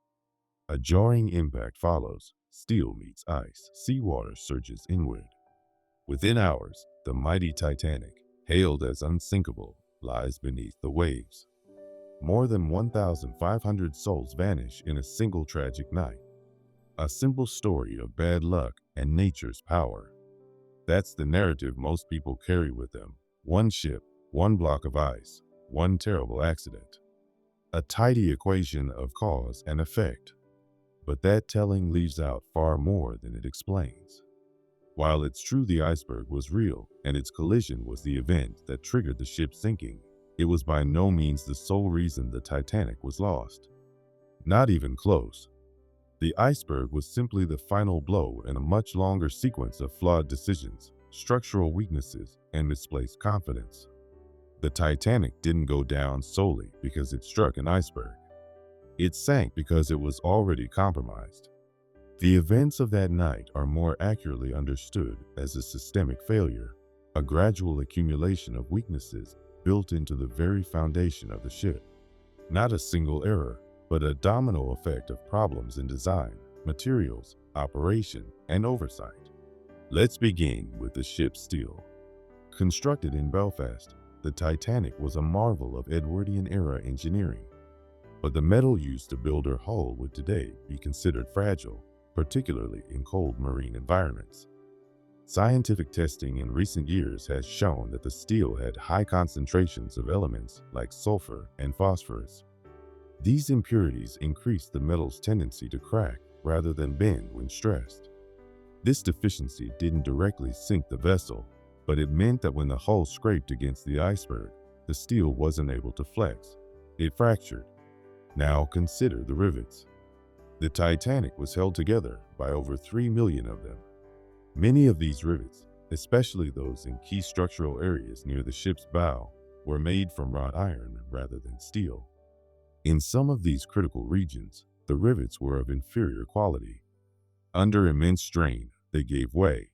A jarring impact follows. Steel meets ice. Seawater surges inward. Within hours, the mighty Titanic, hailed as unsinkable, lies beneath the waves. More than 1,500 souls vanish in a single tragic night. A simple story of bad luck and nature's power. That's the narrative most people carry with them. One ship, one block of ice, one terrible accident. A tidy equation of cause and effect. But that telling leaves out far more than it explains. While it's true the iceberg was real and its collision was the event that triggered the ship sinking, it was by no means the sole reason the Titanic was lost. Not even close. The iceberg was simply the final blow in a much longer sequence of flawed decisions, structural weaknesses, and misplaced confidence. The Titanic didn't go down solely because it struck an iceberg. It sank because it was already compromised. The events of that night are more accurately understood as a systemic failure, a gradual accumulation of weaknesses built into the very foundation of the ship. Not a single error, but a domino effect of problems in design, materials, operation, and oversight. Let's begin with the ship's steel. Constructed in Belfast, the Titanic was a marvel of Edwardian-era engineering. But the metal used to build her hull would today be considered fragile, particularly in cold marine environments. Scientific testing in recent years has shown that the steel had high concentrations of elements like sulfur and phosphorus. These impurities increased the metal's tendency to crack rather than bend when stressed. This deficiency didn't directly sink the vessel, but it meant that when the hull scraped against the iceberg, the steel wasn't able to flex. It fractured. Now consider the rivets. The Titanic was held together by over 3 million of them. Many of these rivets, especially those in key structural areas near the ship's bow, were made from wrought iron rather than steel. In some of these critical regions, the rivets were of inferior quality. Under immense strain, they gave way.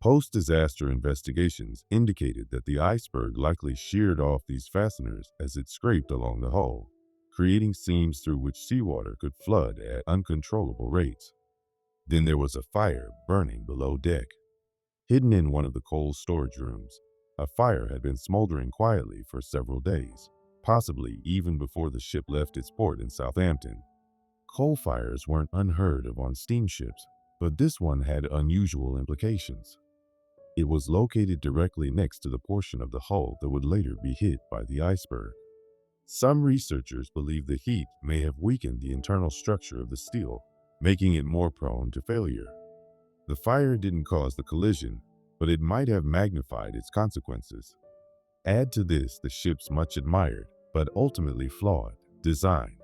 Post-disaster investigations indicated that the iceberg likely sheared off these fasteners as it scraped along the hull, creating seams through which seawater could flood at uncontrollable rates. Then there was a fire burning below deck. Hidden in one of the coal storage rooms, a fire had been smoldering quietly for several days, possibly even before the ship left its port in Southampton. Coal fires weren't unheard of on steamships, but this one had unusual implications. It was located directly next to the portion of the hull that would later be hit by the iceberg. Some researchers believe the heat may have weakened the internal structure of the steel, making it more prone to failure. The fire didn't cause the collision, but it might have magnified its consequences. Add to this the ship's much admired, but ultimately flawed, design.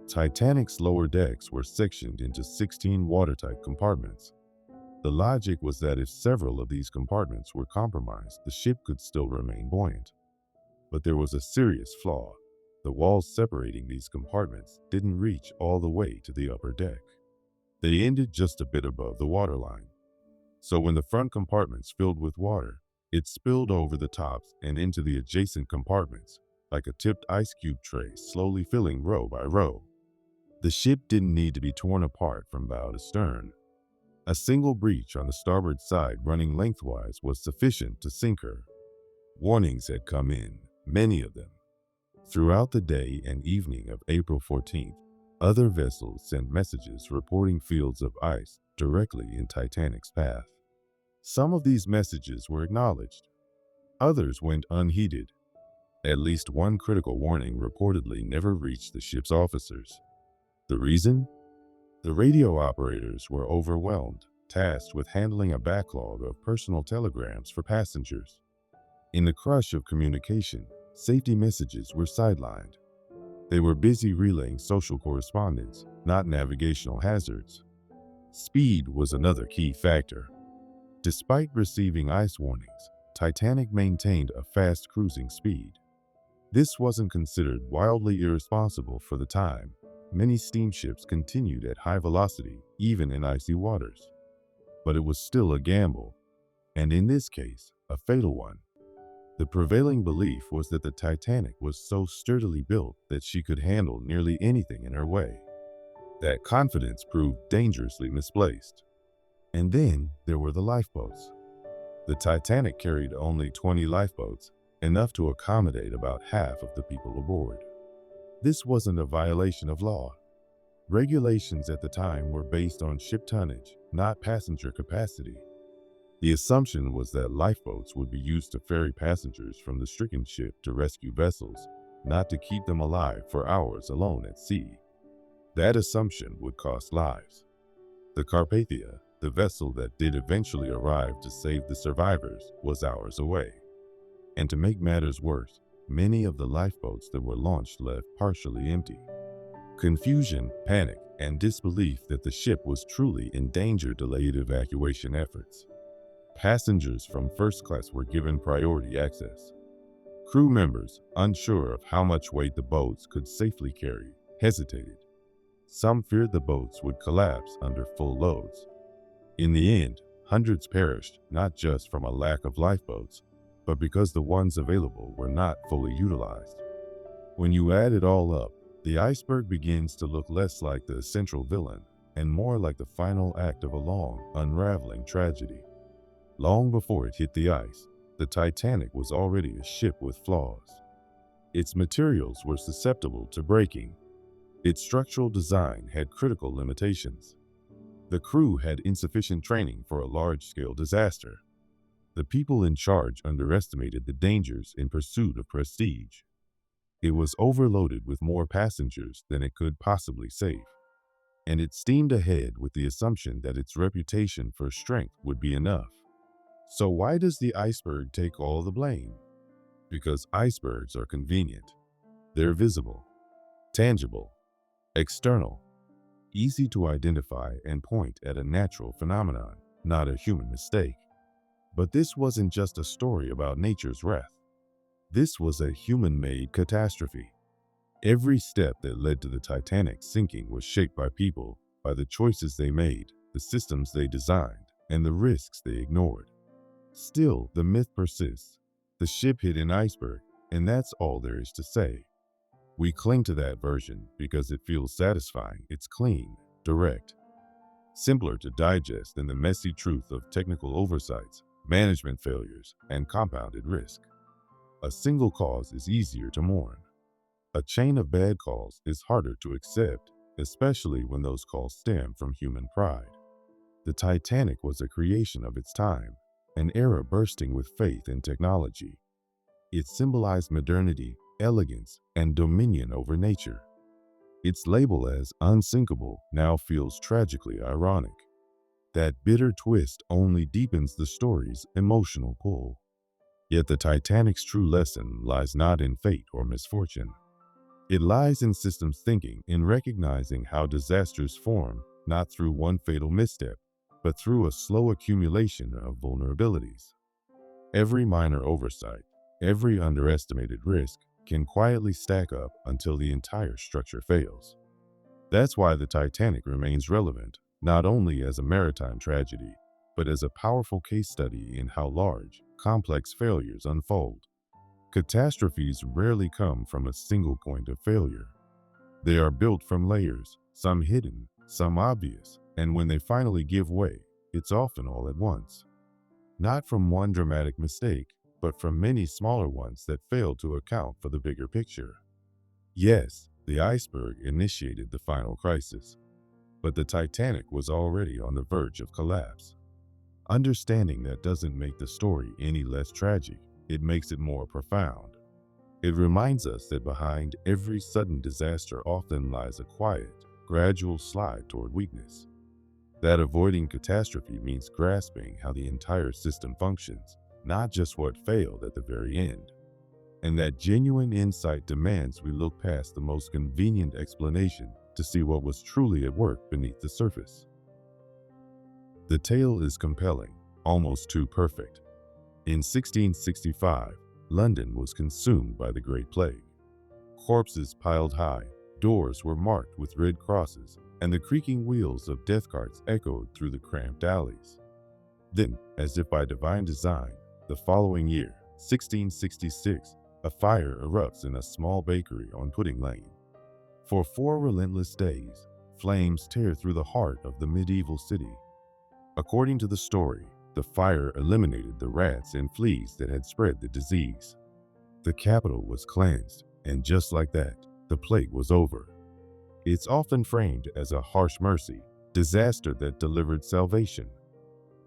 Titanic's lower decks were sectioned into 16 watertight compartments. The logic was that if several of these compartments were compromised, the ship could still remain buoyant. But there was a serious flaw. The walls separating these compartments didn't reach all the way to the upper deck. They ended just a bit above the waterline. So when the front compartments filled with water, it spilled over the tops and into the adjacent compartments, like a tipped ice cube tray slowly filling row by row. The ship didn't need to be torn apart from bow to stern. A single breach on the starboard side running lengthwise was sufficient to sink her. Warnings had come in, many of them. Throughout the day and evening of April 14th, other vessels sent messages reporting fields of ice directly in Titanic's path. Some of these messages were acknowledged. Others went unheeded. At least one critical warning reportedly never reached the ship's officers. The reason? The radio operators were overwhelmed, tasked with handling a backlog of personal telegrams for passengers. In the crush of communication, safety messages were sidelined. They were busy relaying social correspondence, not navigational hazards. Speed was another key factor. Despite receiving ice warnings, Titanic maintained a fast cruising speed. This wasn't considered wildly irresponsible for the time. Many steamships continued at high velocity, even in icy waters. But it was still a gamble, and in this case, a fatal one. The prevailing belief was that the Titanic was so sturdily built that she could handle nearly anything in her way. That confidence proved dangerously misplaced. And then there were the lifeboats. The Titanic carried only 20 lifeboats, enough to accommodate about half of the people aboard. This wasn't a violation of law. Regulations at the time were based on ship tonnage, not passenger capacity. The assumption was that lifeboats would be used to ferry passengers from the stricken ship to rescue vessels, not to keep them alive for hours alone at sea. That assumption would cost lives. The Carpathia, the vessel that did eventually arrive to save the survivors, was hours away. And to make matters worse, many of the lifeboats that were launched left partially empty. Confusion, panic, and disbelief that the ship was truly in danger delayed evacuation efforts. Passengers from first class were given priority access. Crew members, unsure of how much weight the boats could safely carry, hesitated. Some feared the boats would collapse under full loads. In the end, hundreds perished, not just from a lack of lifeboats, but because the ones available were not fully utilized. When you add it all up, the iceberg begins to look less like the central villain and more like the final act of a long, unraveling tragedy. Long before it hit the ice, the Titanic was already a ship with flaws. Its materials were susceptible to breaking. Its structural design had critical limitations. The crew had insufficient training for a large-scale disaster. The people in charge underestimated the dangers in pursuit of prestige. It was overloaded with more passengers than it could possibly save, and it steamed ahead with the assumption that its reputation for strength would be enough. So why does the iceberg take all the blame? Because icebergs are convenient. They're visible, tangible, external, easy to identify and point at a natural phenomenon, not a human mistake. But this wasn't just a story about nature's wrath. This was a human-made catastrophe. Every step that led to the Titanic's sinking was shaped by people, by the choices they made, the systems they designed, and the risks they ignored. Still, the myth persists. The ship hit an iceberg, and that's all there is to say. We cling to that version because it feels satisfying. It's clean, direct, simpler to digest than the messy truth of technical oversights, management failures, and compounded risk. A single cause is easier to mourn. A chain of bad calls is harder to accept, especially when those calls stem from human pride. The Titanic was a creation of its time, an era bursting with faith in technology. It symbolized modernity, elegance, and dominion over nature. Its label as unsinkable now feels tragically ironic. That bitter twist only deepens the story's emotional pull. Yet the Titanic's true lesson lies not in fate or misfortune. It lies in systems thinking, in recognizing how disasters form, not through one fatal misstep, but through a slow accumulation of vulnerabilities. Every minor oversight, every underestimated risk can quietly stack up until the entire structure fails. That's why the Titanic remains relevant, not only as a maritime tragedy, but as a powerful case study in how large, complex failures unfold. Catastrophes rarely come from a single point of failure. They are built from layers, some hidden, some obvious, and when they finally give way, it's often all at once. Not from one dramatic mistake, but from many smaller ones that fail to account for the bigger picture. Yes, the iceberg initiated the final crisis, but the Titanic was already on the verge of collapse. Understanding that doesn't make the story any less tragic, it makes it more profound. It reminds us that behind every sudden disaster often lies a quiet, gradual slide toward weakness. That avoiding catastrophe means grasping how the entire system functions, not just what failed at the very end. And that genuine insight demands we look past the most convenient explanation to see what was truly at work beneath the surface. The tale is compelling, almost too perfect. In 1665, London was consumed by the Great Plague. Corpses piled high, doors were marked with red crosses, and the creaking wheels of death carts echoed through the cramped alleys. Then, as if by divine design, the following year, 1666, a fire erupts in a small bakery on Pudding Lane. For 4 relentless days, flames tear through the heart of the medieval city. According to the story, the fire eliminated the rats and fleas that had spread the disease. The capital was cleansed, and just like that, the plague was over. It's often framed as a harsh mercy, disaster that delivered salvation.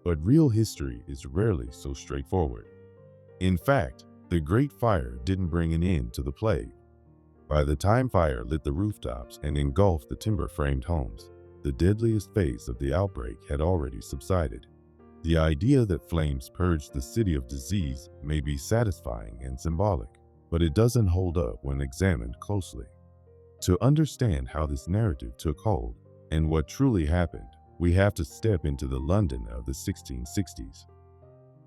But real history is rarely so straightforward. In fact, the Great Fire didn't bring an end to the plague. By the time fire lit the rooftops and engulfed the timber-framed homes, the deadliest phase of the outbreak had already subsided. The idea that flames purged the city of disease may be satisfying and symbolic, but it doesn't hold up when examined closely. To understand how this narrative took hold and what truly happened, we have to step into the London of the 1660s.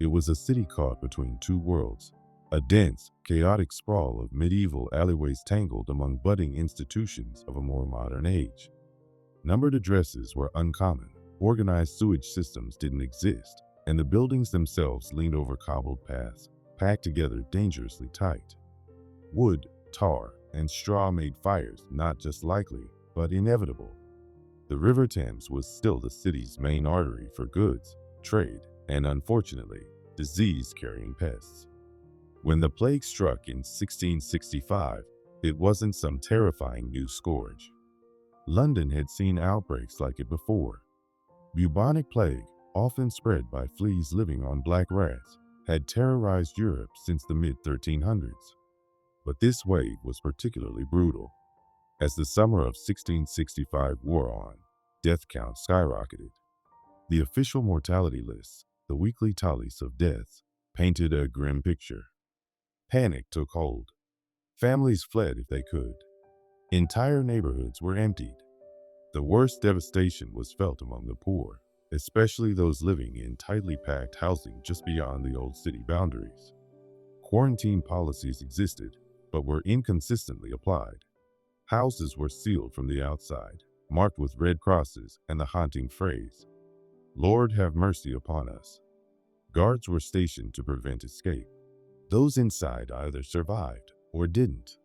It was a city caught between two worlds, a dense, chaotic sprawl of medieval alleyways tangled among budding institutions of a more modern age. Numbered addresses were uncommon, organized sewage systems didn't exist, and the buildings themselves leaned over cobbled paths, packed together dangerously tight. Wood, tar, and straw made fires not just likely, but inevitable. The River Thames was still the city's main artery for goods, trade, and unfortunately, disease-carrying pests. When the plague struck in 1665, it wasn't some terrifying new scourge. London had seen outbreaks like it before. Bubonic plague, often spread by fleas living on black rats, had terrorized Europe since the mid-1300s. But this wave was particularly brutal. As the summer of 1665 wore on, death counts skyrocketed. The official mortality lists, the weekly tallies of deaths, painted a grim picture. Panic took hold. Families fled if they could. Entire neighborhoods were emptied. The worst devastation was felt among the poor, especially those living in tightly packed housing just beyond the old city boundaries. Quarantine policies existed, but were inconsistently applied. Houses were sealed from the outside, marked with red crosses and the haunting phrase, "Lord, have mercy upon us." Guards were stationed to prevent escape. Those inside either survived or didn't.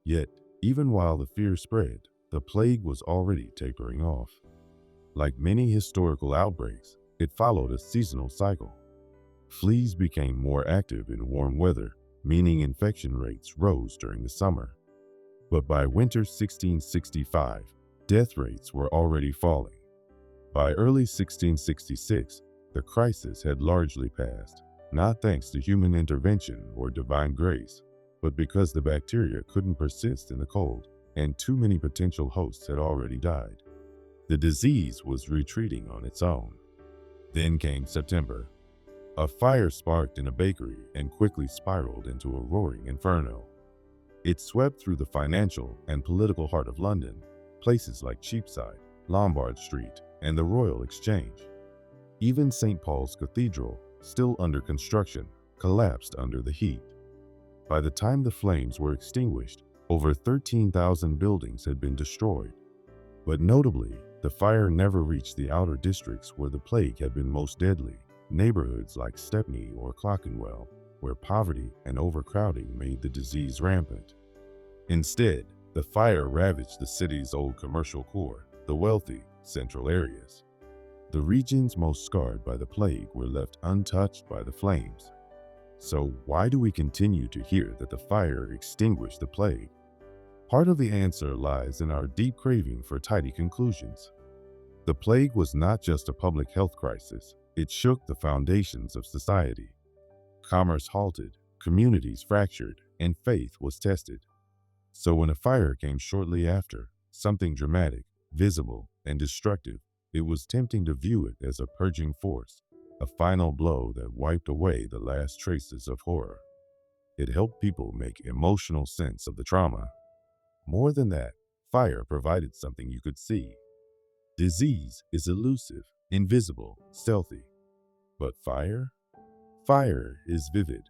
Yet, even while the fear spread, the plague was already tapering off. Like many historical outbreaks, it followed a seasonal cycle. Fleas became more active in warm weather, meaning infection rates rose during the summer. But by winter 1665, death rates were already falling. By early 1666, the crisis had largely passed, not thanks to human intervention or divine grace, but because the bacteria couldn't persist in the cold, and too many potential hosts had already died. The disease was retreating on its own. Then came September. A fire sparked in a bakery and quickly spiraled into a roaring inferno. It swept through the financial and political heart of London, places like Cheapside, Lombard Street, and the Royal Exchange. Even St. Paul's Cathedral, still under construction, collapsed under the heat. By the time the flames were extinguished, over 13,000 buildings had been destroyed. But notably, the fire never reached the outer districts where the plague had been most deadly, neighborhoods like Stepney or Clerkenwell, where poverty and overcrowding made the disease rampant. Instead, the fire ravaged the city's old commercial core, the wealthy, central areas. The regions most scarred by the plague were left untouched by the flames. So why do we continue to hear that the fire extinguished the plague? Part of the answer lies in our deep craving for tidy conclusions. The plague was not just a public health crisis, it shook the foundations of society. Commerce halted, communities fractured, and faith was tested. So when a fire came shortly after, something dramatic, visible, and destructive, it was tempting to view it as a purging force, a final blow that wiped away the last traces of horror. It helped people make emotional sense of the trauma. More than that, fire provided something you could see. Disease is elusive, invisible, stealthy. But fire? Fire is vivid.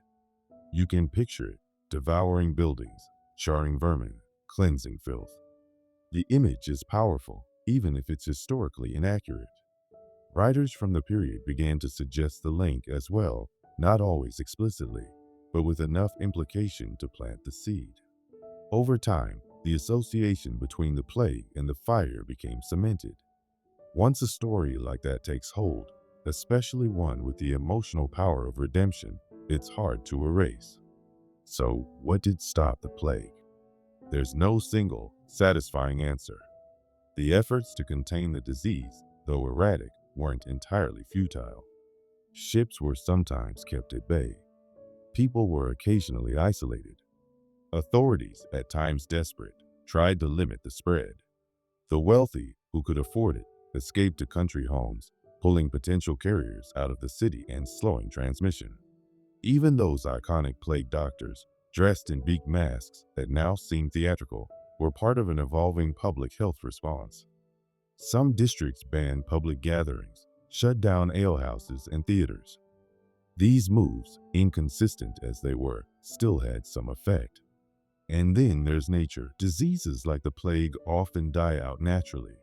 You can picture it, devouring buildings, charring vermin, cleansing filth. The image is powerful, even if it's historically inaccurate. Writers from the period began to suggest the link as well, not always explicitly, but with enough implication to plant the seed. Over time, the association between the plague and the fire became cemented. Once a story like that takes hold, especially one with the emotional power of redemption, it's hard to erase. So, what did stop the plague? There's no single, satisfying answer. The efforts to contain the disease, though erratic, weren't entirely futile. Ships were sometimes kept at bay. People were occasionally isolated. Authorities, at times desperate, tried to limit the spread. The wealthy, who could afford it, escaped to country homes, pulling potential carriers out of the city and slowing transmission. Even those iconic plague doctors, dressed in beak masks that now seem theatrical, were part of an evolving public health response. Some districts banned public gatherings, shut down alehouses and theaters. These moves, inconsistent as they were, still had some effect. And then there's nature. Diseases like the plague often die out naturally.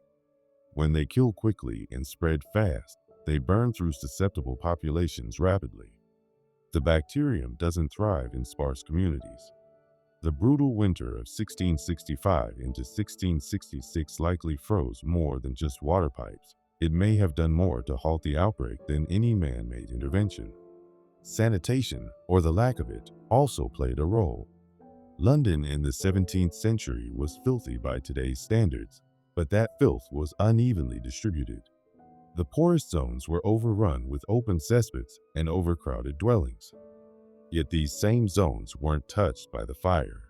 When they kill quickly and spread fast, they burn through susceptible populations rapidly. The bacterium doesn't thrive in sparse communities. The brutal winter of 1665 into 1666 likely froze more than just water pipes. It may have done more to halt the outbreak than any man-made intervention. Sanitation, or the lack of it, also played a role. London in the 17th century was filthy by today's standards, but that filth was unevenly distributed. The poorest zones were overrun with open cesspits and overcrowded dwellings. Yet these same zones weren't touched by the fire.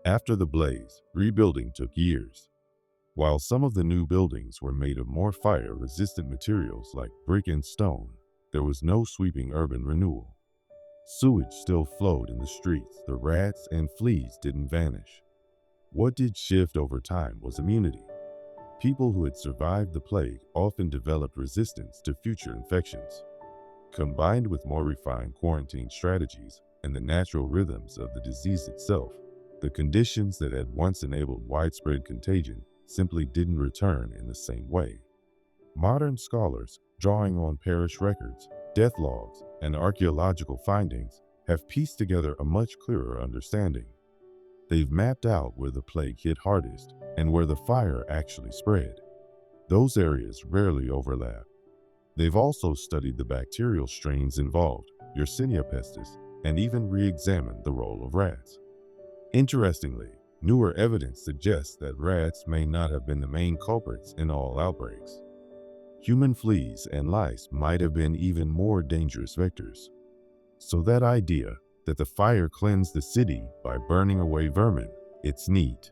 After the blaze, rebuilding took years. While some of the new buildings were made of more fire-resistant materials like brick and stone, there was no sweeping urban renewal. Sewage still flowed in the streets, the rats and fleas didn't vanish. What did shift over time was immunity. People who had survived the plague often developed resistance to future infections. Combined with more refined quarantine strategies and the natural rhythms of the disease itself, the conditions that had once enabled widespread contagion simply didn't return in the same way. Modern scholars, drawing on parish records, death logs, and archaeological findings, have pieced together a much clearer understanding. They've mapped out where the plague hit hardest and where the fire actually spread. Those areas rarely overlap. They've also studied the bacterial strains involved, Yersinia pestis, and even re-examined the role of rats. Interestingly, newer evidence suggests that rats may not have been the main culprits in all outbreaks. Human fleas and lice might have been even more dangerous vectors. So that idea that the fire cleansed the city by burning away vermin, it's neat.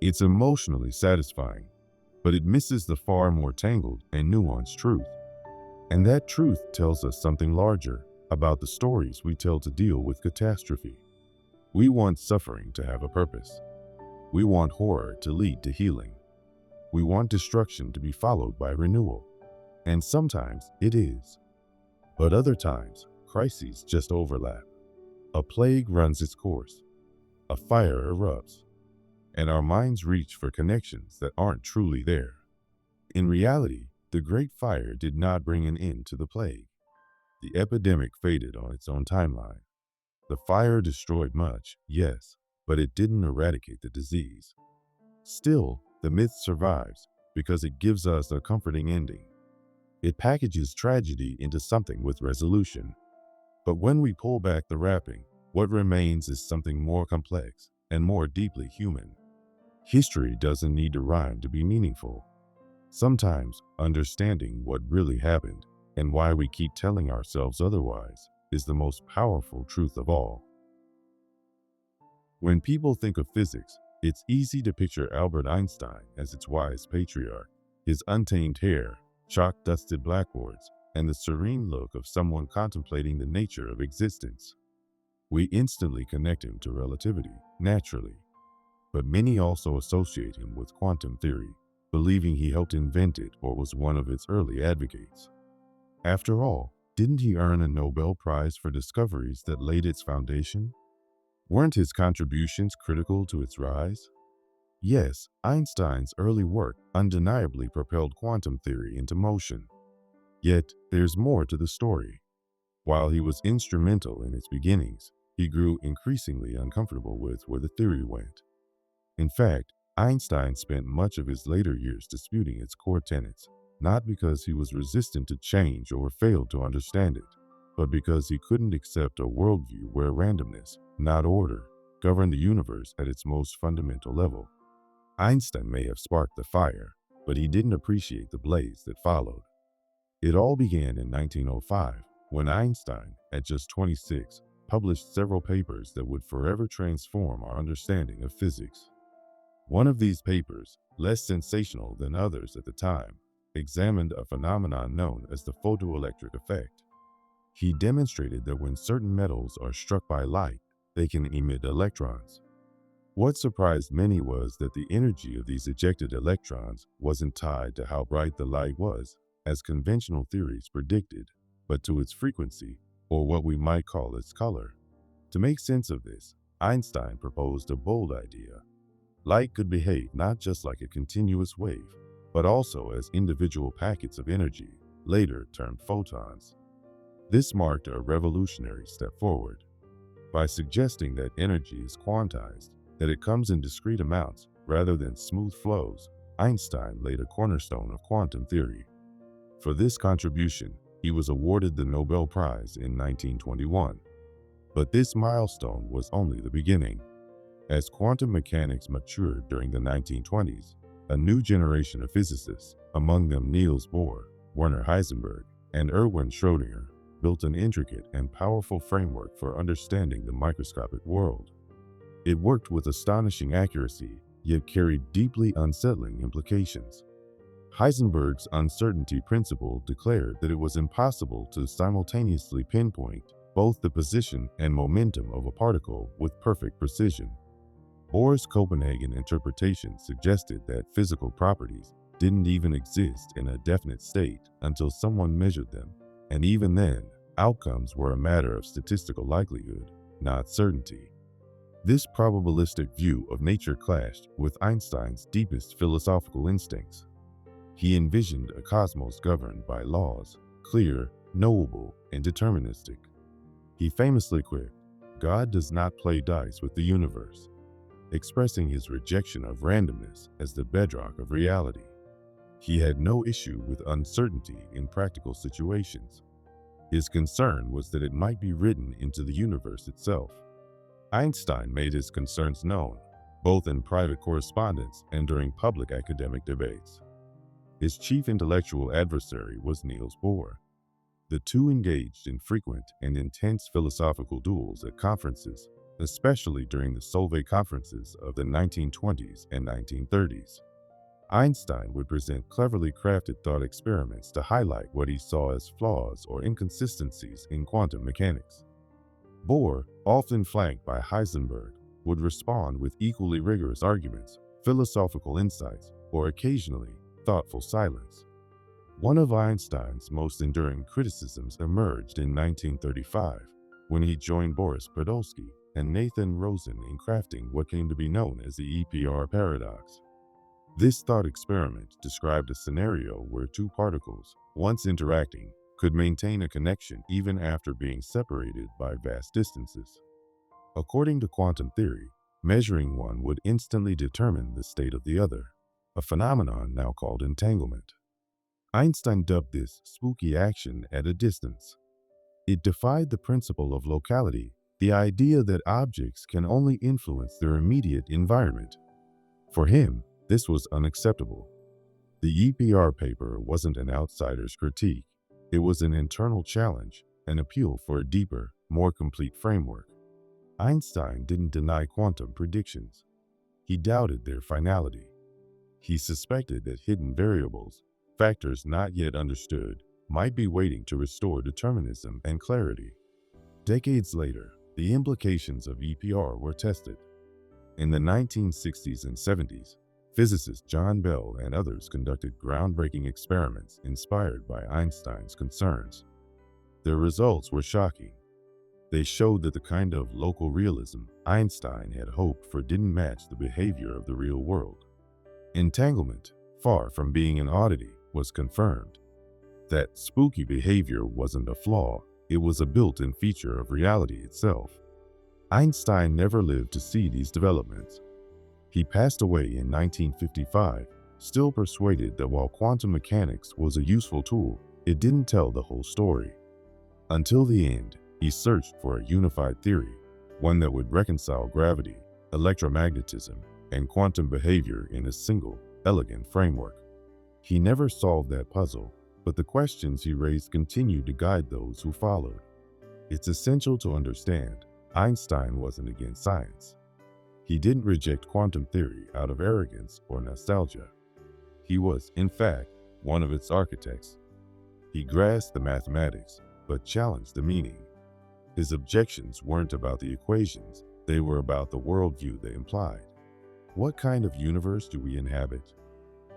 It's emotionally satisfying, but it misses the far more tangled and nuanced truth. And that truth tells us something larger about the stories we tell to deal with catastrophe. We want suffering to have a purpose. We want horror to lead to healing. We want destruction to be followed by renewal. And sometimes it is. But other times, crises just overlap. A plague runs its course. A fire erupts. And our minds reach for connections that aren't truly there. In reality, the Great Fire did not bring an end to the plague. The epidemic faded on its own timeline. The fire destroyed much, yes, but it didn't eradicate the disease. Still, the myth survives because it gives us a comforting ending. It packages tragedy into something with resolution. But when we pull back the wrapping, what remains is something more complex and more deeply human. History doesn't need to rhyme to be meaningful. Sometimes understanding what really happened and why we keep telling ourselves otherwise is the most powerful truth of all. When people think of physics, it's easy to picture Albert Einstein as its wise patriarch, his untamed hair, chalk-dusted blackboards, and the serene look of someone contemplating the nature of existence. We instantly connect him to relativity, naturally. But many also associate him with quantum theory, believing he helped invent it or was one of its early advocates. After all, didn't he earn a Nobel Prize for discoveries that laid its foundation? Weren't his contributions critical to its rise? Yes, Einstein's early work undeniably propelled quantum theory into motion. Yet, there's more to the story. While he was instrumental in its beginnings, he grew increasingly uncomfortable with where the theory went. In fact, Einstein spent much of his later years disputing its core tenets, not because he was resistant to change or failed to understand it, but because he couldn't accept a worldview where randomness, not order, governed the universe at its most fundamental level. Einstein may have sparked the fire, but he didn't appreciate the blaze that followed. It all began in 1905, when Einstein, at just 26, published several papers that would forever transform our understanding of physics. One of these papers, less sensational than others at the time, examined a phenomenon known as the photoelectric effect. He demonstrated that when certain metals are struck by light, they can emit electrons. What surprised many was that the energy of these ejected electrons wasn't tied to how bright the light was, as conventional theories predicted, but to its frequency, or what we might call its color. To make sense of this, Einstein proposed a bold idea. Light could behave not just like a continuous wave, but also as individual packets of energy, later termed photons. This marked a revolutionary step forward. By suggesting that energy is quantized, that it comes in discrete amounts rather than smooth flows, Einstein laid a cornerstone of quantum theory. For this contribution, he was awarded the Nobel Prize in 1921. But this milestone was only the beginning. As quantum mechanics matured during the 1920s, a new generation of physicists, among them Niels Bohr, Werner Heisenberg, and Erwin Schrödinger, built an intricate and powerful framework for understanding the microscopic world. It worked with astonishing accuracy, yet carried deeply unsettling implications. Heisenberg's uncertainty principle declared that it was impossible to simultaneously pinpoint both the position and momentum of a particle with perfect precision. Bohr's Copenhagen interpretation suggested that physical properties didn't even exist in a definite state until someone measured them, and even then, outcomes were a matter of statistical likelihood, not certainty. This probabilistic view of nature clashed with Einstein's deepest philosophical instincts. He envisioned a cosmos governed by laws, clear, knowable, and deterministic. He famously quipped, "God does not play dice with the universe," expressing his rejection of randomness as the bedrock of reality. He had no issue with uncertainty in practical situations. His concern was that it might be written into the universe itself. Einstein made his concerns known, both in private correspondence and during public academic debates. His chief intellectual adversary was Niels Bohr. The two engaged in frequent and intense philosophical duels at conferences, especially during the Solvay conferences of the 1920s and 1930s. Einstein would present cleverly crafted thought experiments to highlight what he saw as flaws or inconsistencies in quantum mechanics. Bohr, often flanked by Heisenberg, would respond with equally rigorous arguments, philosophical insights, or occasionally thoughtful silence. One of Einstein's most enduring criticisms emerged in 1935, when he joined Boris Podolsky and Nathan Rosen in crafting what came to be known as the EPR paradox. This thought experiment described a scenario where two particles, once interacting, could maintain a connection even after being separated by vast distances. According to quantum theory, measuring one would instantly determine the state of the other, a phenomenon now called entanglement. Einstein dubbed this spooky action at a distance. It defied the principle of locality, the idea that objects can only influence their immediate environment. For him, this was unacceptable. The EPR paper wasn't an outsider's critique. It was an internal challenge, an appeal for a deeper, more complete framework. Einstein didn't deny quantum predictions. He doubted their finality. He suspected that hidden variables, factors not yet understood, might be waiting to restore determinism and clarity. Decades later, the implications of EPR were tested. In the 1960s and 70s, physicist John Bell and others conducted groundbreaking experiments inspired by Einstein's concerns. Their results were shocking. They showed that the kind of local realism Einstein had hoped for didn't match the behavior of the real world. Entanglement, far from being an oddity, was confirmed. That spooky behavior wasn't a flaw, it was a built-in feature of reality itself. Einstein never lived to see these developments. He passed away in 1955, still persuaded that while quantum mechanics was a useful tool, it didn't tell the whole story. Until the end, he searched for a unified theory, one that would reconcile gravity, electromagnetism, and quantum behavior in a single, elegant framework. He never solved that puzzle, but the questions he raised continued to guide those who followed. It's essential to understand, Einstein wasn't against science. He didn't reject quantum theory out of arrogance or nostalgia. He was, in fact, one of its architects. He grasped the mathematics, but challenged the meaning. His objections weren't about the equations, they were about the worldview they implied. What kind of universe do we inhabit?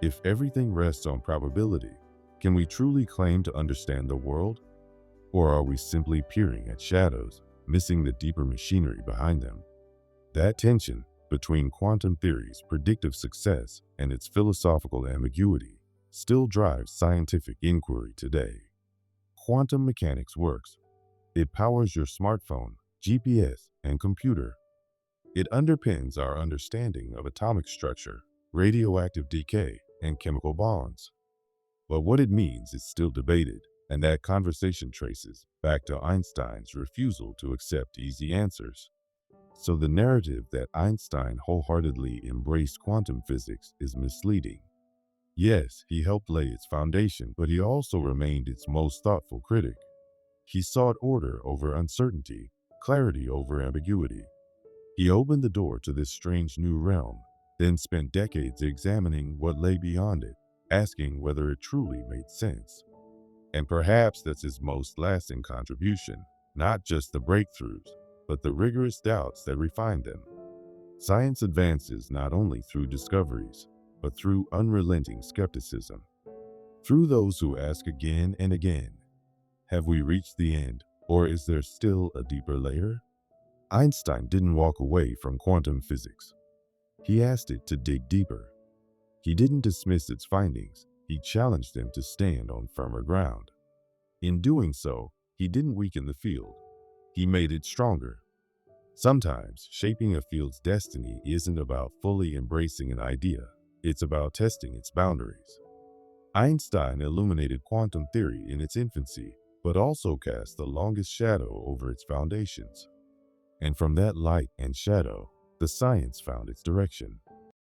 If everything rests on probability, can we truly claim to understand the world? Or are we simply peering at shadows, missing the deeper machinery behind them? That tension between quantum theory's predictive success and its philosophical ambiguity still drives scientific inquiry today. Quantum mechanics works. It powers your smartphone, GPS, and computer. It underpins our understanding of atomic structure, radioactive decay, and chemical bonds. But what it means is still debated, and that conversation traces back to Einstein's refusal to accept easy answers. So the narrative that Einstein wholeheartedly embraced quantum physics is misleading. Yes, he helped lay its foundation, but he also remained its most thoughtful critic. He sought order over uncertainty, clarity over ambiguity. He opened the door to this strange new realm, then spent decades examining what lay beyond it, asking whether it truly made sense. And perhaps that's his most lasting contribution, not just the breakthroughs, but the rigorous doubts that refine them. Science advances not only through discoveries, but through unrelenting skepticism. Through those who ask again and again, have we reached the end, or is there still a deeper layer? Einstein didn't walk away from quantum physics. He asked it to dig deeper. He didn't dismiss its findings. he challenged them to stand on firmer ground. In doing so, he didn't weaken the field. He made it stronger. Sometimes, shaping a field's destiny isn't about fully embracing an idea. It's about testing its boundaries. Einstein illuminated quantum theory in its infancy, but also cast the longest shadow over its foundations. And from that light and shadow, the science found its direction.